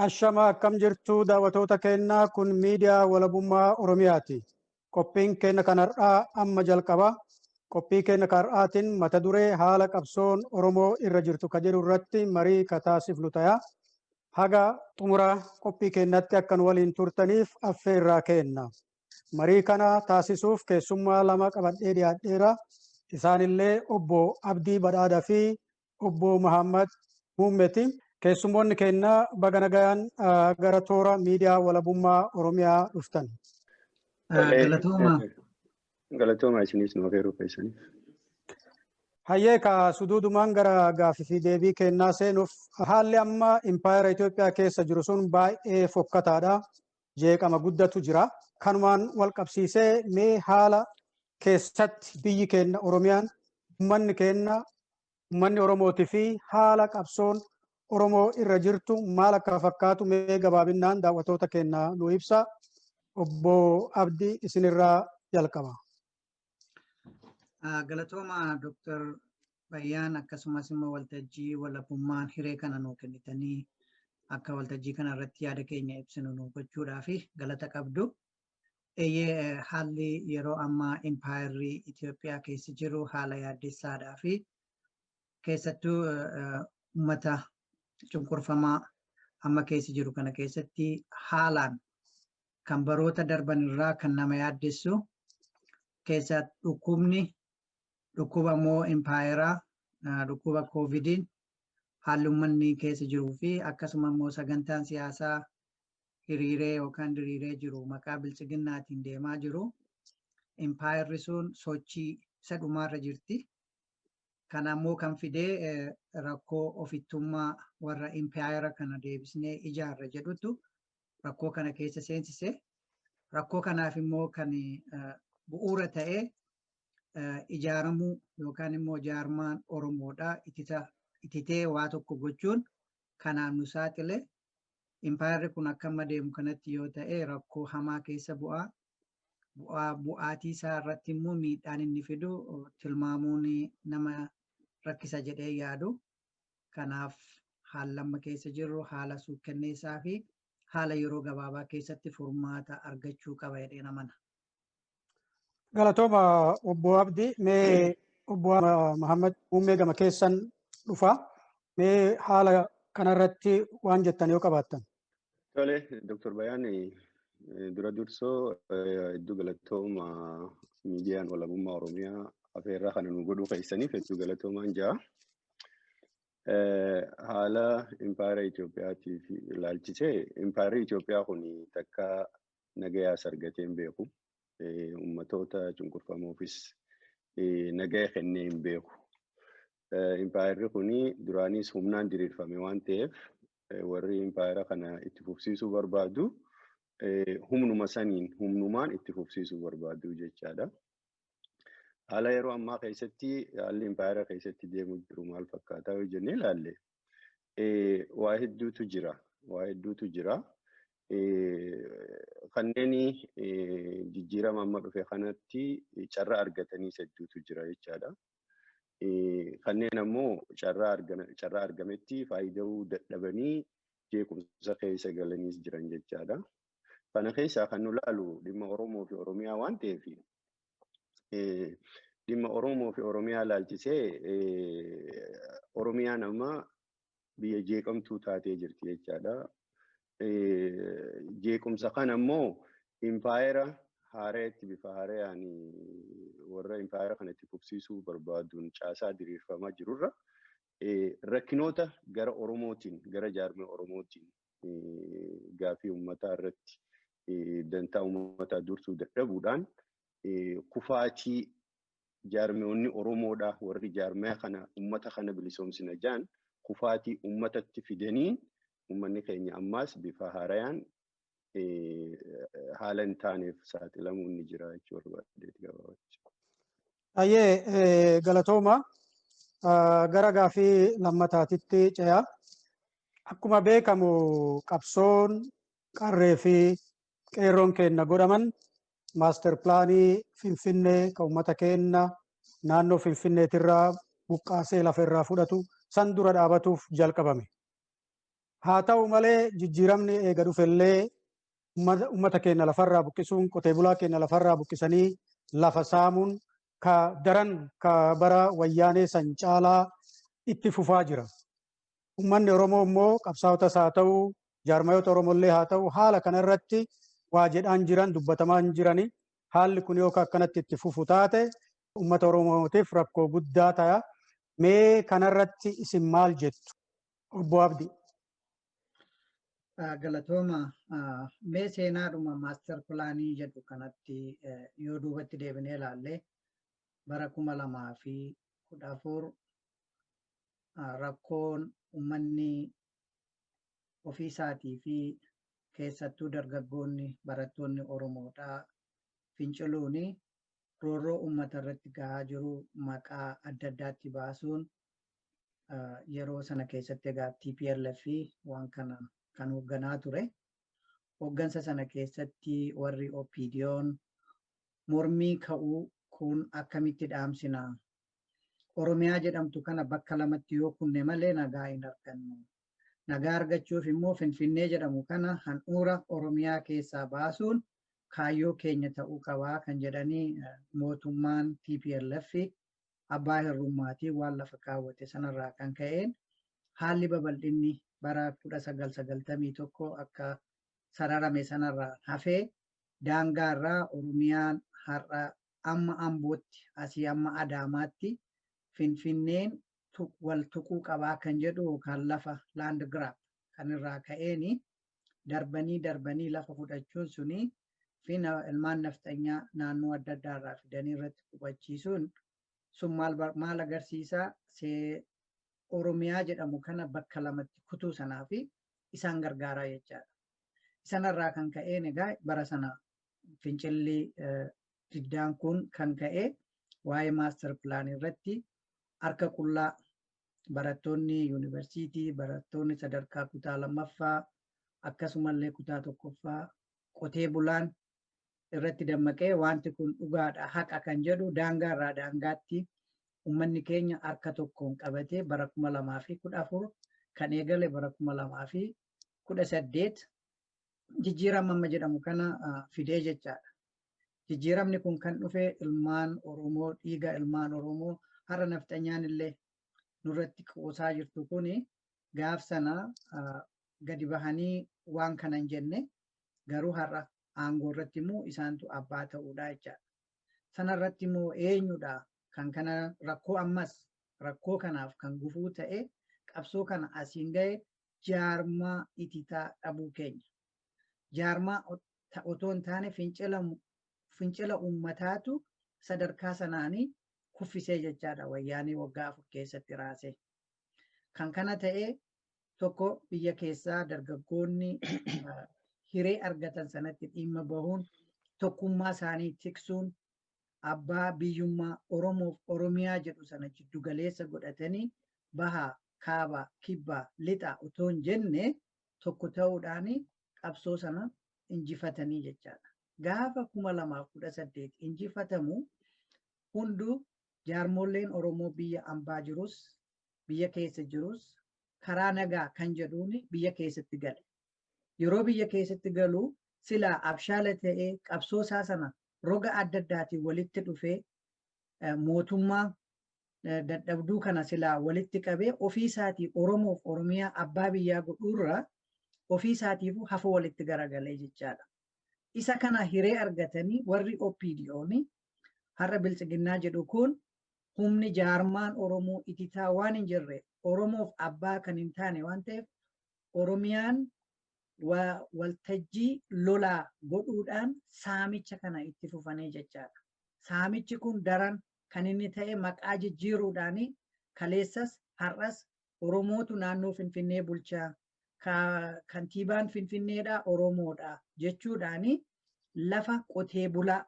Ashama akkam jirtu daawwattoota keenyaa kun miidiyaa walabummaa Oromiyaati. Qophiin keenya kanarraa amma jalqaba. Qophii keenya kanarraatiin mata duree haala qabsoon Oromoo irra jirtu ka jedhu irratti marii kataasifnu ta'a. Haga xumura qophii keenyatti akkan waliin turtaniif affeerraa kenna. Marii kana taasisuuf keessummaa lama qabadhee dhiyaadheera. Isaanillee obbo Abdii Badhaadhaa fi obbo Muhammad Muummeeti. Keessummoonni keenya baga nagaan gara toora miidiyaa walabummaa Oromiyaa dhuftan. Galatooma isinis nu afeeruu keessaniif. Hayyee ka suduudumaan gara gaaffii fi deebii kennaa seenuuf haalli amma impaayera Itoophiyaa keessa jiru sun baay'ee fokkataadha. Jeeqama guddatu jira. Kanumaan wal qabsiisee mee haala keessatti biyyi keenya Oromiyaan uummanni Oromootii fi haala qabsoon Oromoo irra jirtu maal akka fakkaatu mee gabaabinaan daawwattoota keenya nu ibsa. Obbo Abdii isinirraa jalqaba. Galatooma Dr. Bayyaan akkasumas immoo waltajjii walabummaan hiree kana nuu kennitanii akka waltajjii kana irratti yaada keenya ibsinu nuu gochuudhaa fi galata qabdu. Haalli yeroo ammaa impaayerri Itoophiyaa keessa jiru haala yaaddessaadhaa fi keessattuu uummata cunqurfamaa amma keessa jiru kana keessatti haalaan kan baroota darban irraa kan nama yaaddessu keessa dhukkuba immoo impaayeraa dhukkuba koovidiin haalli uummanni keessa jiruu fi akkasuma immoo sagantaan siyaasaa hiriiree yookaan diriiree jiru maqaa bilchiginnaatiin deemaa jiru impaayerri sun sochii isa dhumaarra jirti. Kana immoo kan fidee rakkoo ofittummaa warra impaayera kana deebisnee ijaarra jedhutu rakkoo kana keessa seensise. Rakkoo kanaaf immoo kan bu'uura ta'ee ijaaramuu yookaan immoo jaarmaan Oromoodhaa ititee waa tokko gochuun kanaan nu saaxile. Impaayerri kun akka amma deemu kanatti yoo ta'e rakkoo hamaa keessa bu'aatii isaa irratti immoo miidhaan inni fidu tilmaamuun nama rakkisa jedhee yaadu. Kanaaf haala amma keessa jirru haala suukkanneessaa fi haala yeroo gabaabaa keessatti furmaata argachuu qaba jedhee namana. Galatooma obbo Abdii mee obbo Muhammad Muummee gama keessan dhufa. Mee haala kanarratti waan jettan yoo qabaattan. Tole Dr. Bayyaan dura dursoo hedduu galatooma miidiyaan walabummaa Oromiyaa afeerraa kana nu godhuu keessaniif hedduu galatoomaan jira. Haala impaayera Itoophiyaatiif ilaalchisee impaayerri Itoophiyaa kun takka nagayaas argatee hin beeku. Ummatoota cunqurfamoofis nagaya kennee hin beeku. Impaayerri kun duraanis humnaan diriirfame waan ta'eef warri impaayera kana itti fufsiisuu barbaadu humnumaan itti fufsiisuu barbaadu jechaadha. Haala yeroo ammaa keessatti haalli impaayera keessatti deemu jiru maal fakkaataa yoo jennee ilaalle waa hedduutu jira. Kanneen jijjiirama amma dhufe kanatti carraa argatanii hedduutu jira jechaadha. Kanneen ammoo carraa argametti faayida'uu dadhabanii jeequmsa keessa galaniis jiran jechaadha. Kana keessaa kan nu ilaalu dhimma Oromoo fi Oromiyaa waan ta'eef dhimma Oromoo fi Oromiyaa ilaalchisee Oromiyaan amma biyya jeeqamtuu taatee jirti jechaadha. Jeequmsa kana ammoo impaayera haareetti bifa haareyaan warra impaayera kana itti fufsiisuu barbaaduun caasaa diriirfamaa jirurra rakkinoota gara Oromootiin gara jaarmee Oromootiin gaaffii uummataa irratti dantaa uummataa dursuu dadhabuudhaan kufaatii jaarmeewwanni Oromoodhaa warri jaarmee kana uummata kana bilisoomsina jaan kufaatii uummatatti fidanii uummanni keenya ammaas bifa haarayaan haala hin taaneef saaxilamuun ni jira jechuudha barbaadeeti gabaabatti. Hayyee galatooma gara gaaffii lammataatitti ce'a. Akkuma beekamu qabsoon qarree fi qeerroon keenya godhaman maaster pilaanii Finfinnee kan uummata keenya naannoo Finfinneetirraa buqqaasee lafa irraa fudhatu san dura dhaabatuuf jalqabame. Haa ta'u malee jijjiiramni eega dhufellee uummata keenya lafarraa buqqisuun qotee bulaa keenya lafarraa buqqisanii lafa saamuun ka daran ka bara wayyaanee san caalaa itti fufaa jira. Uummanni Oromoo immoo qabsaa'otas haa ta'u jaarmayoota Oromollee haa ta'u haala kanarratti waa jedhaan jiran dubbatamaa hin jirani. Haalli kun yoo akkanatti itti fufu taate uummata Oromootiif rakkoo guddaa ta'a. Mee kanarratti isin maal jettu? Obbo Abdii. Galatooma mee seenaadhuma maaster pilaanii jedhu kanatti yoo duubatti deebinee ilaalle bara 2014 rakkoon uummanni ofii isaatii fi keessattuu dargaggoonni barattoonni Oromoodhaa finciluuni roorroo uummata irratti gahaa jiru maqaa adda addaatti baasuun yeroo sana keessatti egaa TPLF waan kana kan hoogganaa ture. Hooggansa sana keessatti warri OPDO'n mormii ka'uu kun akkamitti dhaamsina? Oromiyaa jedhamtu kana bakka lamatti yoo kunne malee nagaa hin argannu. Nagaa argachuuf immoo Finfinnee jedhamu kana handhuura Oromiyaa keessaa baasuun kaayyoo keenya ta'uu qabaa kan jedhanii mootummaan TPLF abbaa hirrummaatii waan lafa kaawwate sanarraa kan ka'een haalli babal'inni bara 1991 akka sararame sanarraa hafee daangaarraa Oromiyaan har'a amma Ambootti asii amma Adaamaatti Finfinneen wal tuquu qabaa kan jedhu yookaan lafa land grab kan irraa ka'eeni darbanii lafa fudhachuun suni fi ilmaan nafxanyaa naannoo adda addaarraa fidanii irratti qubachiisuun sun maal agarsiisaa Oromiyaa jedhamu kana bakka lamatti kutuu sanaa fi isaan gargaaraa jechaadha. Sanarraa kan ka'een egaa bara sana fincilli diddaan kun kan ka'e waa'ee maaster pilaanii irratti harka qullaa barattoonni yuunivarsiitii, barattoonni sadarkaa kutaa lammaffaa akkasumallee kutaa tokkoffaa qotee bulaan irratti dammaqee wanti kun dhugaadha haqa kan jedhu daangaarraa daangaatti uummanni keenya harka tokkoon qabatee bara 2014 kan eegale bara 2018 jijjiirama amma jedhamu kana fidee jechaadha. Jijjiiramni kun kan dhufe ilmaan Oromoo dhiiga ilmaan Oromoo har'a nafxanyaan illee nurratti qoosaa jirtu kuni gaaf sana gadi bahanii waan kana hin jenne garuu har'a aangoo irratti immoo isaantu abbaa ta'uudha jechaadha. Sanarratti immoo eenyudha kan kana rakkoo ammas rakkoo kanaaf kan gufuu ta'e qabsoo kana asiin ga'e jaarmaa ititaa dhabuu keenya. Jaarmaa otoo hin taane fincila uummataatu sadarkaa sanaanii kuffisee jechaadha wayyaanii waggaa 4 keessatti raase. Kan kana ta'e tokko biyya keessaa dargaggoonni hiree argatan sanatti dhimma bahuun tokkummaa isaanii tiksuun abbaa biyyummaa Oromoof Oromiyaa jedhu sana jiddu galeessa godhatanii bahaa, kaabaa, kibbaa, lixaa otoo hin jenne tokko ta'uudhaan qabsoo sana injifatanii jechaadha. Gaafa 2018 injifatamu hunduu jaarmoleen Oromoo biyya ambaa jirus biyya keessa jirus karaa nagaa kan jedhuun biyya keessatti gale. Yeroo biyya keessatti galu silaa abshaala ta'ee qabsoo isaa sana roga adda addaatiin walitti dhufee mootummaa dadhabduu kana silaa walitti qabee ofii isaatii Oromoof Oromiyaa abbaa biyyaa godhuurra ofii isaatiifuu hafa walitti garagalee jechaadha. Isa kana hiree argatanii warri OPDO'n har'a biltsiginnaa jedhu kun humni jaarmaan Oromoo ititaa waan hin jirre Oromoof abbaa kan hin taane waan ta'eef Oromiyaan waltajjii lolaa godhuudhaan saamicha kana itti fufanii jechaadha. Saamichi kun daran kan inni ta'e maqaa jijjiiruudhaan kaleessas har'as Oromootu naannoo Finfinnee bulchaa kantiibaan Finfinneedhaa Oromoodha jechuudhaan lafa qotee bulaa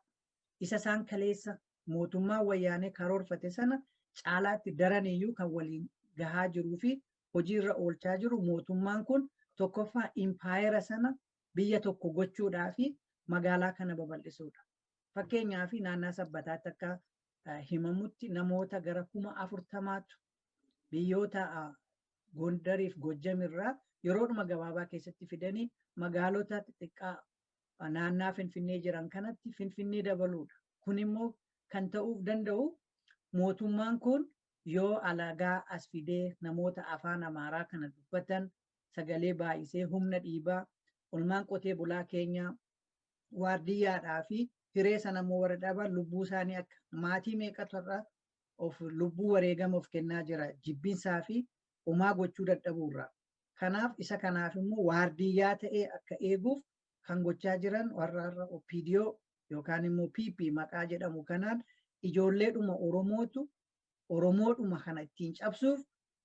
isa isaan kaleessa mootummaa wayyaanee karoorfate sana caalaatti daraniyyuu kan waliin gahaa jiruu fi hojiirra oolchaa jiru mootummaan kun tokkoffaa impaayera sana biyya tokko gochuudhaa fi magaalaa kana babal'isuudha. Fakkeenyaaf naannaa Sabbataatti akka himamutti namoota gara 40,000tu biyyoota Gondariif Gojjamirraa yeroodhuma gabaabaa keessatti fidanii magaalota xixiqqaa naannaa Finfinnee jiran kanatti Finfinnee dabaluudha. Kun immoo kan ta'uuf danda'u mootummaan kun yoo alagaa as fidee namoota afaan Amaaraa kana dubbatan sagalee baay'isee humna dhiibaa olmaan qotee bulaa keenya waardiyyaadhaa fi hiree sana immoo warra dhaban lubbuu isaanii akka maatii meeqatarraa of lubbuu wareegama of kennaa jira jibbinsaa fi homaa gochuu dadhabuurraa. Kanaaf isa kanaaf immoo waardiyyaa ta'ee akka eeguuf kan gochaa jiran warra OPDO yookaan immoo PP maqaa jedhamu kanaan ijoolleedhuma Oromoodhuma kana ittiin cabsuuf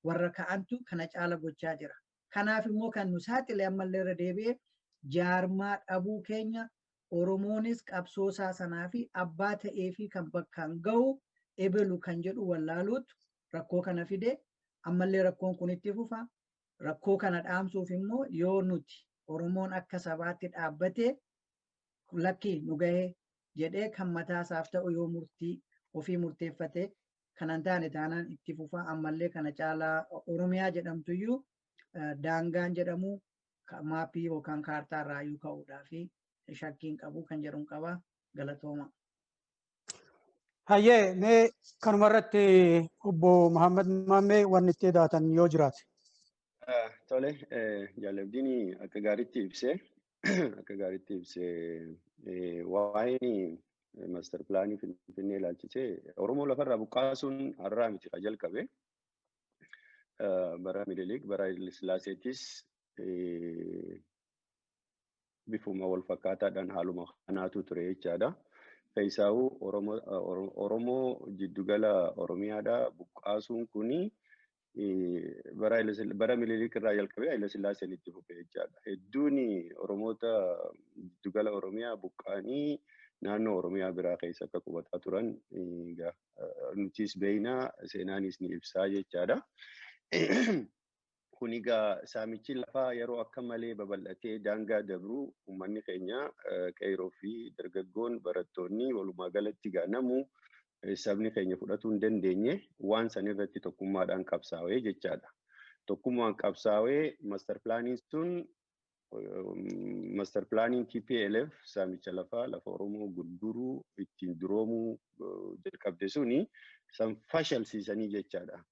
warra ka'antu kana caala gochaa jira. Kanaaf immoo kan nu saaxile ammallee irra deebi'ee jaarmaa dhabuu keenya Oromoonis qabsoosaa sanaa fi abbaa ta'ee fi kan bakkaan ga'u ebelu kan jedhu wallaaluutu rakkoo kana fide ammallee rakkoon kun itti fufa. Rakkoo kana dhaamsuuf immoo yoo nuti Oromoon akka sabaatti dhaabbatee lakkii nu gahee jedhee kan mataasaaf ta'u yoo murtii ofii murteeffate kanan taane taanaan itti fufa ammallee kana caalaa Oromiyaa jedhamtuyyuu daangaan jedhamu maappii yookaan kaartaa irraayyuu ka'uudhaa fi shakkiin qabu kan jedhuun qaba galatooma. Hayyee mee kanumarratti obbo Muhammad Maammee wanni itti daatan yoo jiraate. Tole Jaalabdiin akka gaariitti ibsee waa'een master pilaanii Finfinnee ilaalchisee Oromoo lafarraa buqqaasuun har'aa miti kan jalqabe. Bara Minilik bara Hayile Sillaaseettis bifuma wal fakkaataadhaan haaluma kanaatu ture jechaadha. Keessaawuu Oromoo jiddugala Oromiyaadha buqqaasuun kuni bara Minilik irraa jalqabee Hayile Sillaaseen itti fufee jechaadha. Hedduun Oromoota jiddugala Oromiyaa buqqaanii naannoo Oromiyaa biraa keessa akka qubataa turan nutis beeknaa seenaanis ni ibsaa jechaadha. Kun egaa saamichi lafaa yeroo akka malee babal'atee daangaa dabru uummanni keenya qeerroo fi dargaggoon barattoonni walumaa galatti gaanamu sabni keenya fudhatuu hin dandeenye waan san irratti tokkummaadhaan qabsaa'ee jechaadha. Tokkummaan qabsaa'ee master pilaaniin sun master pilaaniin TPLF saamicha lafa Oromoo gurguruu ittiin duroomuu jalqabde suni san fashalsiisanii jechaadha.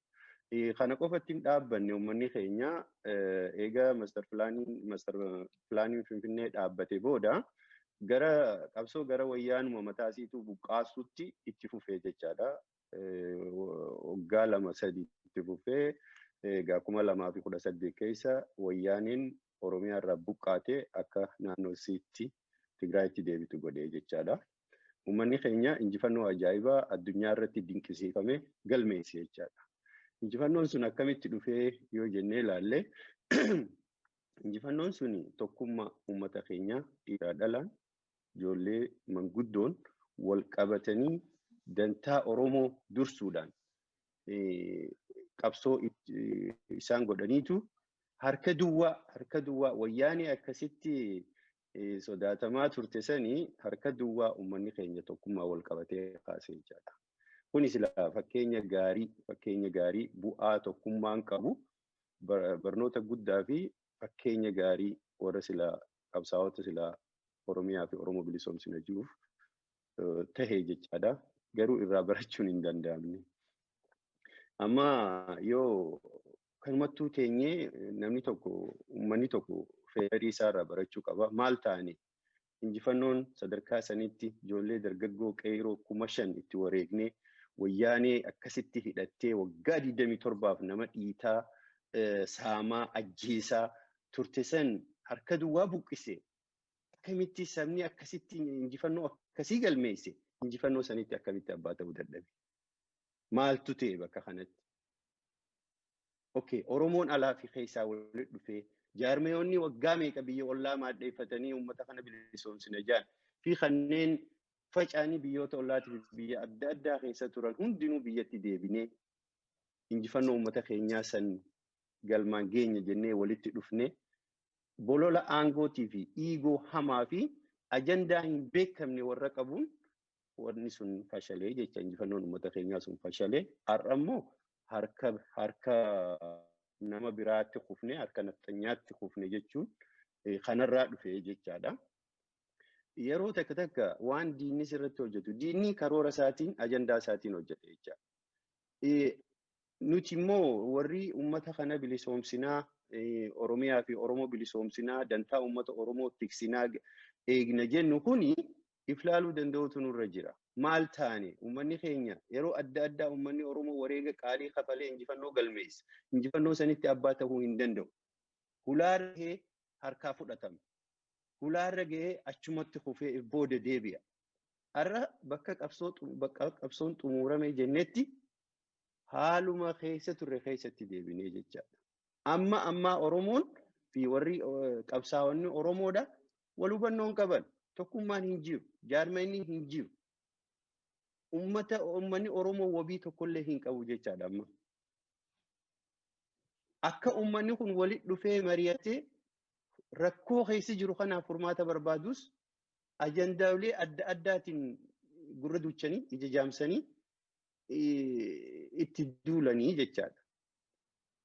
Kana qofatti hin dhaabbanne uummanni keenya eega master pilaaniin Finfinnee dhaabbate booda gara qabsoo gara wayyaanuma mataasiitu buqqaasutti itti fufee jechaadha. Waggaa 2-3 itti fufee egaa 2018 keessa wayyaaniin Oromiyaa irraa buqqaatee akka naannoo isiitti Tigraayitti deebitu godhee jechaadha. Uummanni keenya injifannoo ajaa'ibaa addunyaa irratti dinqisiifame galmeesse jechaadha. Injifannoon sun akkamitti dhufee yoo jennee ilaalle injifannoon sun tokkummaa uummata keenyaa dhiiraa dhalaan ijoollee manguddoon wal qabatanii dantaa Oromoo dursuudhaan qabsoo isaan godhaniitu harka duwwaa wayyaanii akkasitti sodaatamaa turte sanii harka duwwaa uummanni keenya tokkummaa wal qabatee kaasee jechaadha. Kunis fakkeenya gaarii bu'aa tokkummaan qabu barnoota guddaa fi fakkeenya gaarii warra silaa qabsaa'ota silaa Oromiyaa fi Oromoo bilisoomsina jiruuf tahee jechaadha. Garuu irraa barachuun hin danda'amne. Amma yoo kanumattuu teenyee namni tokko uummanni tokko fedhii isaarraa barachuu qaba. Maal ta'ani? Injifannoon sadarkaa sanitti ijoollee dargaggoo qeerroo 5,000 itti wareegnee wayyaanee akkasitti hidhattee waggaa 27 nama dhiitaa saamaa ajjeesaa turte san harka duwwaa buqqise. Akkamitti sabni akkasitti injifannoo akkasii galmeesse injifannoo sanitti akkamitti abbaa ta'uu dadhabe? Maaltu ta'e bakka kanatti? Oromoon alaa fi keessaa walitti dhufee jaarmeeyonni waggaa meeqa biyya ollaa maaddeeffatanii uummata kana bilisoomsina jedhan fi kanneen faca'anii biyyoota ollaatii fi biyya adda addaa keessa turan hundinuu biyyatti deebinee injifannoo uummata keenyaa san galmaan geenya jennee walitti dhufne bolola aangootii fi dhiigoo hamaa fi ajandaa hin beekamne warra qabuun wanni sun fashalee jecha injifannoon uummata keenyaa sun fashalee har'a immoo harka nama biraatti kufne harka naftanyaatti kufne jechuun kanarraa dhufe jechaadha. Yeroo takka takka waan diinni sirratti hojjetu diinni karoora isaatiin ajandaa isaatiin hojjeta jechaadha. Nuti immoo warri uummata kana bilisoomsinaa Oromiyaa fi Oromoo bilisoomsinaa dantaa uummata Oromoo tiksinaa eegna jennu kuni iflaaluu danda'utu nurra jira. Maal taane uummanni keenya yeroo adda addaa uummanni Oromoo wareega qaalii kafalee injifannoo galmeessa. Injifannoo sanitti abbaa ta'uu hin danda'u. Hulaarra gahee harkaa fudhatama. Hulaarra gahee achumatti kufee booda deebi'a. Har'a bakka qabsoon xumurame jennetti haaluma keessa turre keessatti deebinee jechaadha. Amma Oromoon fi warri qabsaa'onni Oromoodha wal hubannoo hin qaban. Tokkummaan hin jiru. Jaarmanni hin jiru. Uummanni Oromoo wabii tokkollee hin qabu jechaadha amma. Akka uummanni kun walitti dhufee mari'atee rakkoo keessa jiru kanaaf furmaata barbaadus ajandaalee adda addaatiin gurra duchanii ija jaamsanii itti duulanii jechaadha.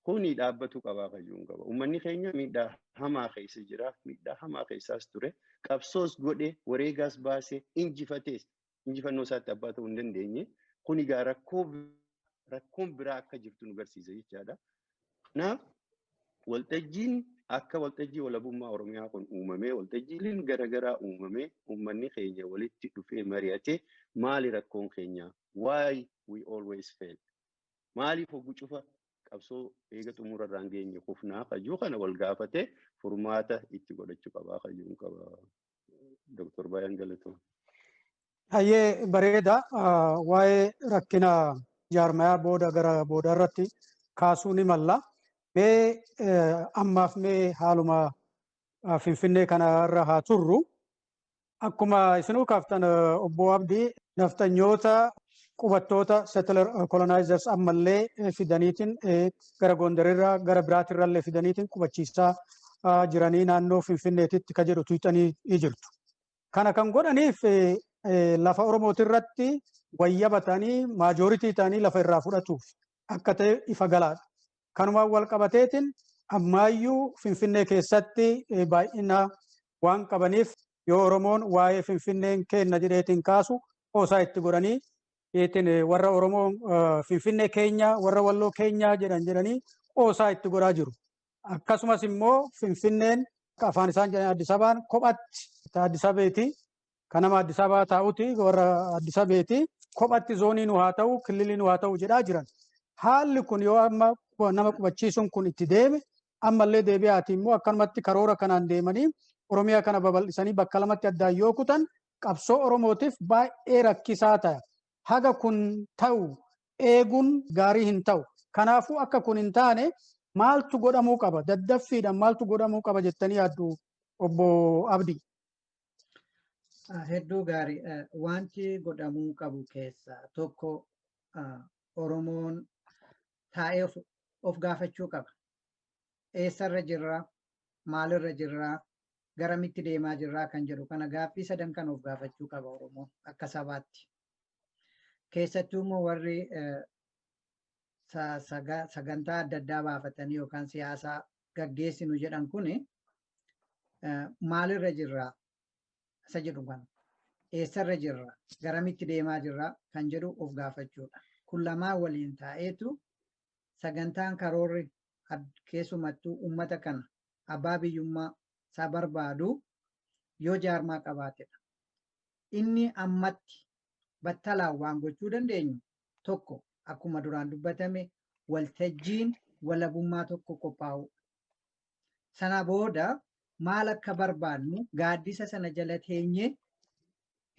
Kuni dhaabbatu qabaa fayyuun qaba. Uummanni keenya miidhaa hamaa keessa jira. Miidhaa hamaa keessaas ture. Qabsoos godhe wareegaas baasee injifatees injifannoo isaatti abbaa ta'uu hin dandeenye. Kuni egaa rakkoon biraa akka jirtu nu agarsiisa jechaadha. Kanaaf waltajjiin akka waltajjii walabummaa Oromiyaa kun uumamee waltajjiileen garaagaraa uumamee uummanni keenya walitti dhufee mari'atee maali rakkoon keenya? Why we always fail? Maaliif hoggu cufa qabsoo eega xumurarraan geenye kufnaa qayyuu kana wal gaafatee furmaata itti godhachuu qabaa qayyuun qaba. Dr. Baayaan Galatoo. Hayyee bareeda waa'ee rakkina jaarmayaa booda gara booda irratti kaasuu ni malla. Mee ammaaf mee haaluma Finfinnee kanarra haa turru. Akkuma isinuu kaaftan obbo Abdii naftanyoota qubattoota settler colonizers ammallee fidaniitiin gara Gondarirraa gara biraatirrallee fidaniitiin qubachiisaa jiranii naannoo Finfinneetitti ka jedhu tuuxanii jirtu. Kana kan godhaniif lafa Oromootirratti wayyabatanii maajooritii ta'anii lafa irraa fudhatuuf akka ta'e ifa galaadha. Kanumaan wal qabateetiin ammaayyuu Finfinnee keessatti baay'ina waan qabaniif yoo Oromoon waa'ee Finfinneen kenna jedheetiin kaasu qoosaa itti godhanii warra Oromoo Finfinnee keenya warra Walloo keenya jedhanii qoosaa itti godhaa jiru. Akkasumas immoo Finfinneen afaan isaan jedhan Addis Ababaan kophatti Addis Abeeti kan nama Addis Ababaa taa'uti warra Addis Abeeti kophatti zoonii nu haa ta'u kililii nu haa ta'u jedhaa jiran. Haalli kun yoo amma nama qubachiisuun kun itti deeme ammallee deebi'aati immoo akkanumatti karoora kanaan deemanii Oromiyaa kana babal'isanii bakka lamatti addaan yoo kutan qabsoo Oromootiif baay'ee rakkisaa ta'a. Haga kun ta'u eeguun gaarii hin ta'u. Kanaafuu akka kun hin taane maaltu godhamuu qaba? Daddaffiidhaan maaltu godhamuu qaba jettanii yaaddu obbo Abdii? Hedduu gaarii. Wanti godhamuu qabu keessaa tokko Oromoon taa'ee of gaafachuu qaba. Eessarra jirra? Maalirra jirra? Garamitti deemaa jirraa kan jedhu kana gaaffii sadan kan of gaafachuu qaba Oromoon akka sabaatti. Keessattuu immoo warri sagantaa adda addaa baafatanii yookaan siyaasaa gaggeessinu jedhan kuni maalirra jirraa isa jedhu kana eessarra jirra garamitti deemaa jirraa kan jedhu of gaafachuudha. Kun lamaan waliin taa'eetu sagantaan karoorri keessumattuu uummata kana abbaa biyyummaa isaa barbaadu yoo jaarmaa qabaatedha. Inni ammatti battalaan waan gochuu dandeenyu tokko akkuma duraan dubbatame waltajjiin walabummaa tokko qophaa'u. Sana booda maal akka barbaadnu gaaddisa sana jala teenye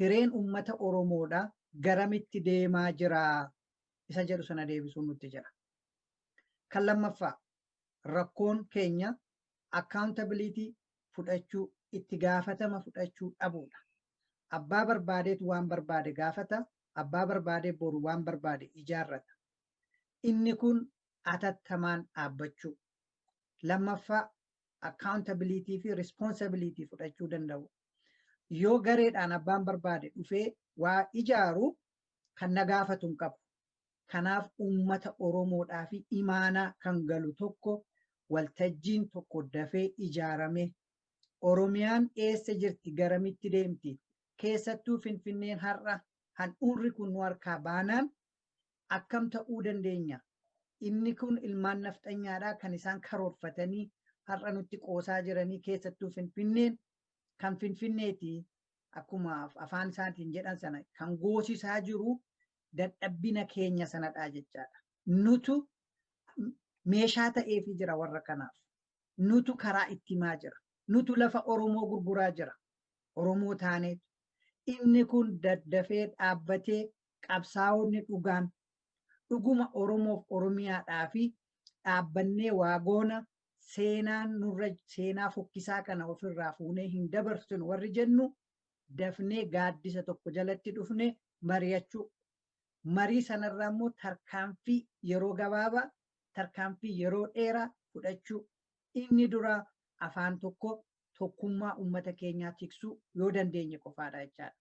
hireen uummata Oromoodha garamitti deemaa jira isa jedhu sana deebisuun nutti jira. Kan lammaffaa rakkoon keenya accountability fudhachuu itti gaafatama fudhachuu dhabuudha. Abbaa barbaadeetu waan barbaade gaafata, abbaa barbaadee boru waan barbaade ijaarrata. Inni kun atattamaan dhaabbachuu. Lammaffaa accountability fi responsibility fudhachuu danda'u. Yoo gareedhaan abbaan barbaade dhufee waa ijaaru kan na gaafatu hin qabu. Kanaaf uummata Oromoodhaa fi imaanaa kan galu tokko waltajjiin tokko dafee ijaarame Oromiyaan eessa jirti garamitti deemti keessattuu Finfinneen har'a handhuurri kun nu harkaa baanaan akkam ta'uu dandeenya inni kun ilmaan nafxanyaadhaa kan isaan karoorfatanii har'a nutti qoosaa jiranii keessattuu Finfinneen kan Finfinneeti akkuma afaan isaatiin jedhan sana kan goosisaa jiru dadhabbina keenya sanadhaa jechaadha. Nutu meeshaa ta'eefi jira warra kanaaf. Nutu karaa itti himaa jira. Nutu lafa Oromoo gurguraa jira. Oromoo taaneetu. Inni kun daddafee dhaabbatee qabsaa'onni dhugaan dhuguma Oromoof Oromiyaadhaa fi dhaabbannee waagoona seenaa fokkisaa kana ofirraa fuunee hin dabarsinu warri jennu dafnee gaaddisa tokko jalatti dhufne mari'achuu. Marii sanarraa immoo tarkaanfii yeroo gabaabaa, tarkaanfii yeroo dheeraa fudhachuu. Inni dura afaan tokkummaa uummata keenyaa tiksuu yoo dandeenye qofaadha jechaadha.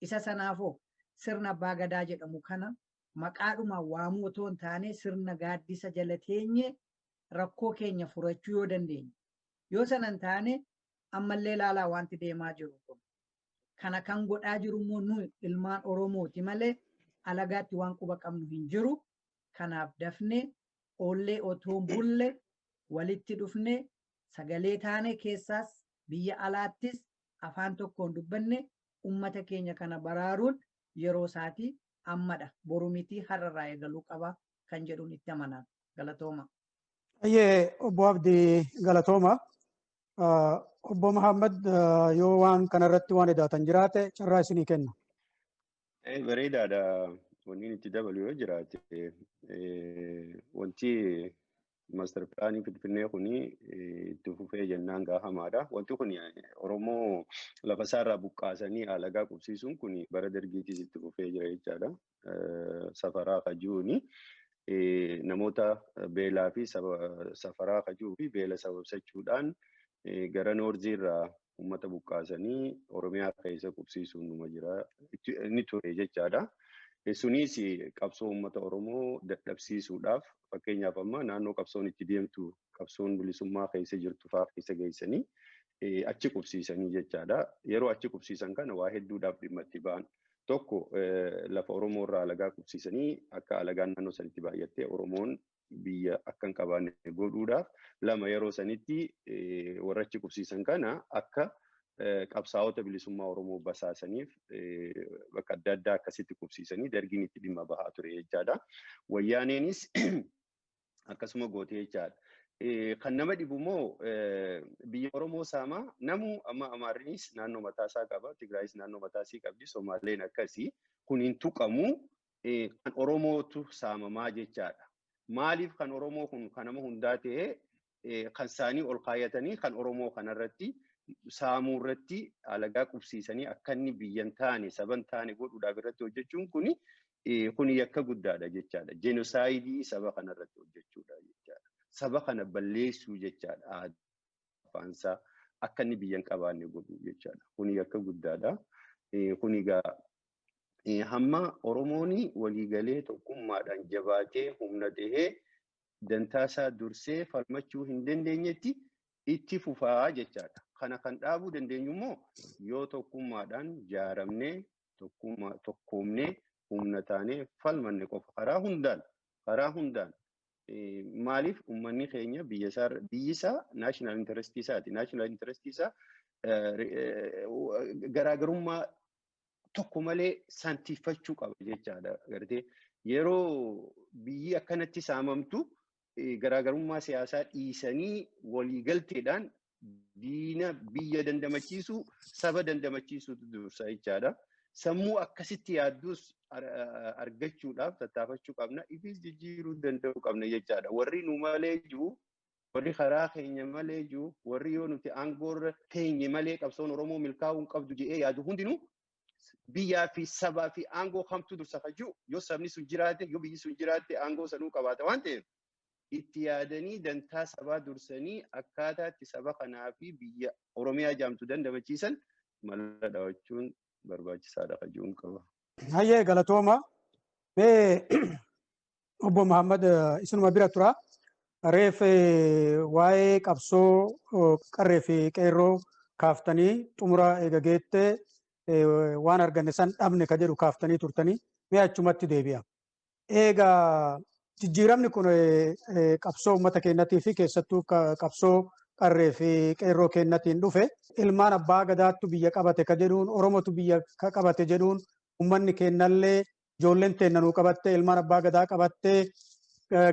Isa sanaafoo sirna abbaa gadaa jedhamu kana maqaadhumaan waamuu otoo hin taane sirna gaaddisa jala teenye rakkoo keenya furachuu yoo dandeenye. Yoo sana hin taane ammallee ilaalaa wanti deemaa jiru kun. Kana kan godhaa jiru immoo nuyi ilmaan Oromooti malee alagaatti waan quba qabnu hin jiru. Kanaaf dafnee oollee otoo hin bulle walitti dhufne sagalee taane keessaas biyya alaattis afaan tokkoon dubbanne uummata keenya kana baraaruun yeroo isaatii ammadha. Boru miti har'arraa eegaluu qaba kan jedhuun itti amanaan. Galatooma. Ayyee obbo Abdii galatooma. Obbo Muhammad yoo waan kanarratti waan idaatan jiraate carraa isinii kenna. Bareedaadha. Wanni itti dabalu yoo jiraate wanti maaster pilaanii Finfinnee kuni itti fufee jennaan gaafamaadha. Wanti kun Oromoo lafa isaarraa buqqaasanii alagaa qubsiisuun kun bara dargiitis itti fufee jira jechaadha. Safaraa kajuuni namoota beelaa fi safaraa kajuu fi beela sababsachuudhaan gara noorziirraa uummata buqqaasanii Oromiyaa keessa qubsiisuun numa jira. Inni ture jechaadha. Sunis qabsoo uummata Oromoo dadhabsiisuudhaaf fakkeenyaaf amma naannoo qabsoon itti deemtu qabsoon bilisummaa keessa jirtu fa'aa keessa geessanii achi qubsiisanii jechaadha. Yeroo achi qubsiisan kana waa hedduudhaaf dhimma itti ba'an. Tokko lafa Oromoo irraa alagaa qubsiisanii akka alagaan naannoo sanitti baay'attee Oromoon biyya akka hin qabaanne godhuudhaaf. Lama yeroo sanitti warra achi qubsiisan kana akka qabsaa'ota bilisummaa Oromoo basaasaniif bakka adda addaa akkasitti qubsiisanii dargiin itti dhimma bahaa ture jechaadha. Wayyaaneenis akkasuma gootee jechaadha. Kan nama dhibu immoo biyya Oromoo saamaa namuu amma Amaarinis naannoo mataasaa qaba, Tigraayis naannoo mataasii qabdi, Somaaleen akkasii kun hin tuqamu kan Oromootu saamamaa jechaadha. Maaliif kan Oromoo kun kan nama hundaa ta'e kan isaanii ol kaayatanii kan Oromoo kanarratti saamuu irratti alagaa qubsiisanii akka inni biyyan taane saban taane godhuudhaaf irratti hojjechuun kun yakka guddaadha jechaadha. Jenosaayidii saba kanarratti hojjechuudha jechaadha. Saba kana balleessuu jechaadha. Afaansaa akka inni biyyan qabaanne godhu jechaadha. Kun yakka guddaadha. Kun egaa hamma Oromoon waliigalee tokkummaadhaan jabaatee humna ta'ee dantaasaa dursee falmachuu hin dandeenyetti itti fufaa jechaadha. Kana kan dhaabuu dandeenyu immoo yoo tokkummaadhaan jaaramnee tokkoomnee humna taanee falmanne qofa karaa hundaan maaliif uummanni keenya biyyi isaa naashinaal intarestii isaati. Naashinaal intarestii isaa garaagarummaa tokko malee saantiffachuu qaba jechaadha. Gartee yeroo biyyi akkanatti saamamtu garaagarummaa siyaasaa dhiisanii waliigalteedhaan diina biyya dandamachiisu saba dandamachiisutu dursa jechaadha. Sammuu akkasitti yaaddus argachuudhaaf tattaafachuu qabna. Ifis jijjiiruu danda'uu qabna jechaadha. Warri nu malee jiru, warri karaa keenya malee jiru, warri yoo nuti aangoorra teenye malee qabsoon Oromoo milkaa'uu hin qabdu jedhee yaadu hundinuu biyyaa fi sabaa fi aangoo kamtu dursa jiru. Yoo sabni sun jiraate, yoo biyyi sun jiraatte aangoo sanuu qabaata waan ta'eef. Itti yaadanii dantaa sabaa dursanii akkaataa itti saba kanaa fi biyya Oromiyaa jaamtu dandamachiisan mala dhawachuun barbaachisaadha kajuun qaba. Hayyee galatooma. Obbo Muhammad isinuma bira tura. Reef waa'ee qabsoo qarree fi qeerroo kaaftanii xumura eegageettee waan arganne san dhabne ka jedhu kaaftanii turtanii mee achumatti deebi'a. Egaa jijjiiramni kun qabsoo uummata keenyatii fi keessattuu qabsoo qarree fi qeerroo keenyatiin dhufe ilmaan abbaa gadaattu biyya qabate ka jedhuun Oromotu biyya qabate jedhuun uummanni keenyallee ijoolleen teennanuu qabattee ilmaan abbaa gadaa qabattee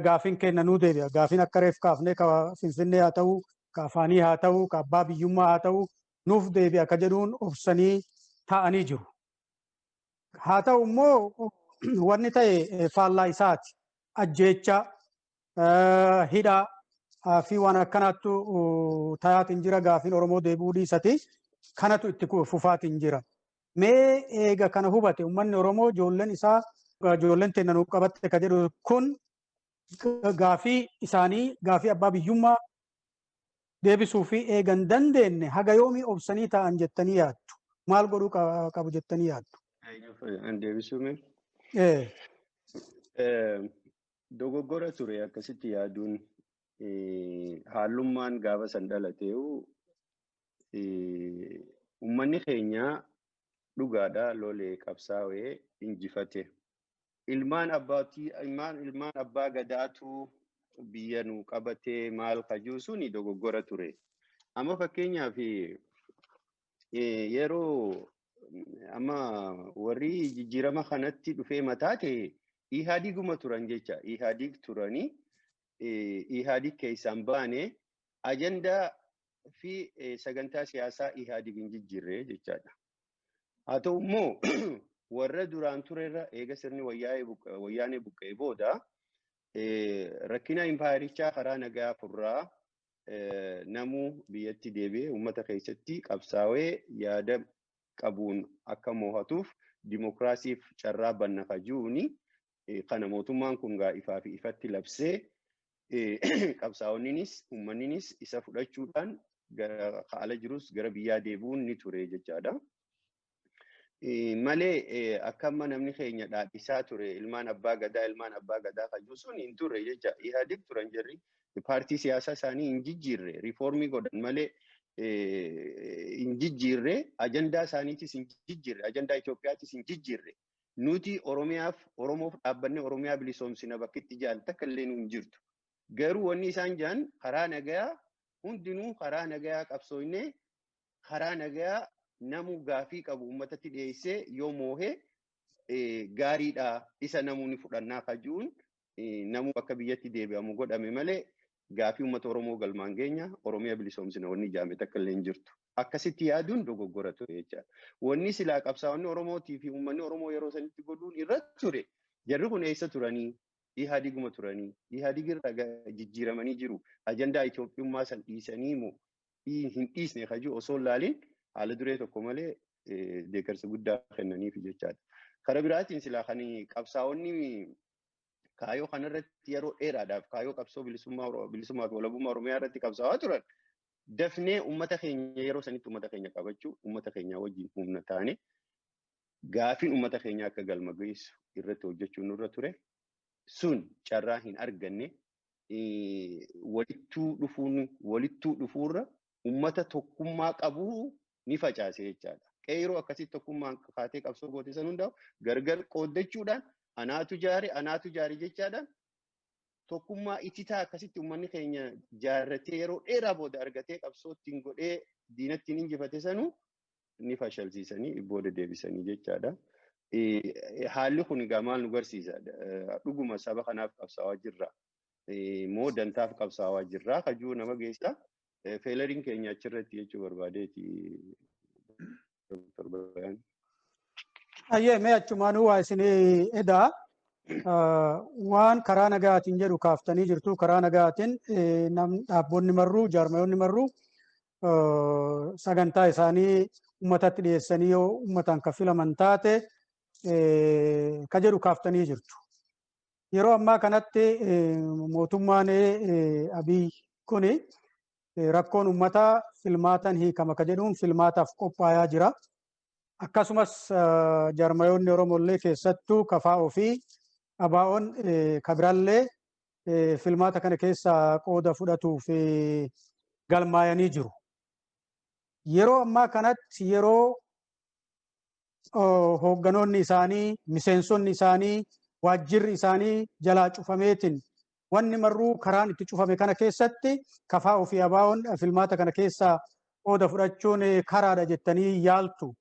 gaafiin kennanuu deebi'a. Gaafiin akka reef kaafnee ka Finfinnee haa ta'u, ka afaanii haa ta'u, ka abbaa biyyummaa haa ta'u nuuf deebi'a ka jedhuun obsanii taa'anii jiru. Haa ta'u immoo wanni ta'e faallaa isaati. Ajjeecha, hidhaa fi waan akkanaattu ta'aatiin jira gaafiin Oromoo deebi'uu dhiisati. Kanatu itti fufaatiin jira. Mee eega kana hubate uummanni Oromoo ijoolleen isaa ijoolleen teennanuu qabatte ka jedhu kun gaafii isaanii gaafii abbaa biyyummaa deebisuu fi eegan dandeenye haga yoomii obsanii ta'an jettanii yaaddu. Maal godhuu qabu jettanii yaaddu? Deebisuun dogoggora ture akkasitti yaaduun haalummaan gaafa san dhalateewu uummanni keenya dhugaadhaa lolee qabsaa'ee injifate. Ilmaan abbaa gadaatu biyya nu qabatee maal kajuu suni dogoggora ture. Amma fakkeenyaaf yeroo amma warri jijjiirama kanatti dhufee mataa ta'e Ihaadiguma turan jecha. Ihaadig turanii Ihaadig keessaan baane ajandaa fi sagantaa siyaasaa Ihaadig hin jijjiirre jechaadha. Haa ta'u immoo warra duraan turerra eega sirni wayyaanee buqqee booda rakkina impaayirichaa karaa nagaa furraa namuu biyyatti deebi'ee uummata keessatti qabsaa'ee yaada qabuun akka mo'atuuf dimokiraasiif carraa banna kajuuni kana mootummaan kun ifaa fi ifatti labsee qabsaa'onninis uummanninis isa fudhachuudhaan haala jirus gara biyyaa deebi'uun ni ture jechaadha. Malee akka amma namni keenya dhaadhisaa ture ilmaan abbaa gadaa kajuu sun hin turre jecha. Ihaadig turan jirri paartii siyaasaa isaanii hin jijjiirre riifoormii godhan malee hin jijjiirre ajandaa isaaniitis hin jijjiirre ajandaa Itoophiyaattis hin jijjiirre. Nuti Oromoof dhaabbannee Oromiyaa bilisoomsina bakkitti jaan takka illee nu hin jirtu. Garuu wanni isaan jaan karaa nagayaa hundinuu karaa nagayaa qabsoofnee karaa nagayaa namu gaafii qabu uummatatti dhiyeessee yoo moohee gaariidha isa namoonni fudhannaa kajuun namu akka biyyatti deebi'amu godhame malee gaafii uummata Oromoo galmaan geenya Oromiyaa bilisoomsina wanni jaame takka illee hin jirtu. Akkasitti yaaduun dogoggora ture jechaadha. Wanni silaa qabsaa'onni Oromootii fi uummanni Oromoo yeroo sanitti godhuun irra ture. Jarri kun eessa turanii? Ihaadiguma turanii. Ihaadig irra jijjiiramanii jiru. Ajandaa Itoophiyummaa san dhiisanii moo hin dhiisne kajuu osoo ilaalin haala duree tokko malee deeggarsa guddaa kennaniif jechaadha. Karaa biraatiin silaa kan qabsaa'onni kaayoo kanarratti yeroo dheeraadhaaf kaayoo qabsoo bilisummaa fi walabummaa Oromiyaa irratti qabsaa'aa turan dafnee uummata keenya yeroo sanitti uummata keenya qabachuu uummata keenya wajjin humna taane gaafiin uummata keenya akka galma geessu irratti hojjechuun nurra ture. Sun carraa hin arganne walittuu dhufuurra uummata tokkummaa qabu ni facaase jechaadha. Qeeroo akkasitti tokkummaan kaatee qabsoo goote san hundaa'u gargar qooddachuudhaan anaatu jaari jechaadhaan tokkummaa ititaa akkasitti uummanni keenya jaarratee yeroo dheeraa booda argatee qabsoo ittiin godhee diinatti injifate sanuu ni fashalsiisanii booda deebisanii jechaadha. Haalli kun egaa maal nu barsiisa? Dhuguma saba kanaaf qabsaa'aa jirra. Moo dantaaf qabsaa'aa jirra. Kajuu nama geessa. Feelariin keenya achirratti jechuu barbaadeeti. Ayyee mee achumaanuu waa isinii edaa waan karaa nagaatiin jedhu kaaftanii jirtu. Karaa nagaatiin dhaabbileen marruu jaarmayoonni marruu sagantaa isaanii uummatatti dhiyeessanii yoo uummataan kan filaman taate ka jedhu kaaftanii jirtu. Yeroo ammaa kanatti mootummaan Abiy kuni rakkoon uummataa filmaataan hiikama ka jedhuun filmaataaf qophaa'aa jira. Akkasumas jaarmayoonni Oromollee keessattuu KFO fi ABO'n kabirallee filmaata kana keessa qooda fudhatuuf galmaayanii jiru. Yeroo ammaa kanatti yeroo hoogganoonni isaanii, miseensonni isaanii, waajjirri isaanii jalaa cufameetiin wanni marruu karaan itti cufame kana keessatti KFO fi ABO'n filmaata kana keessa qooda fudhachuun karaadha jettanii yaaltu.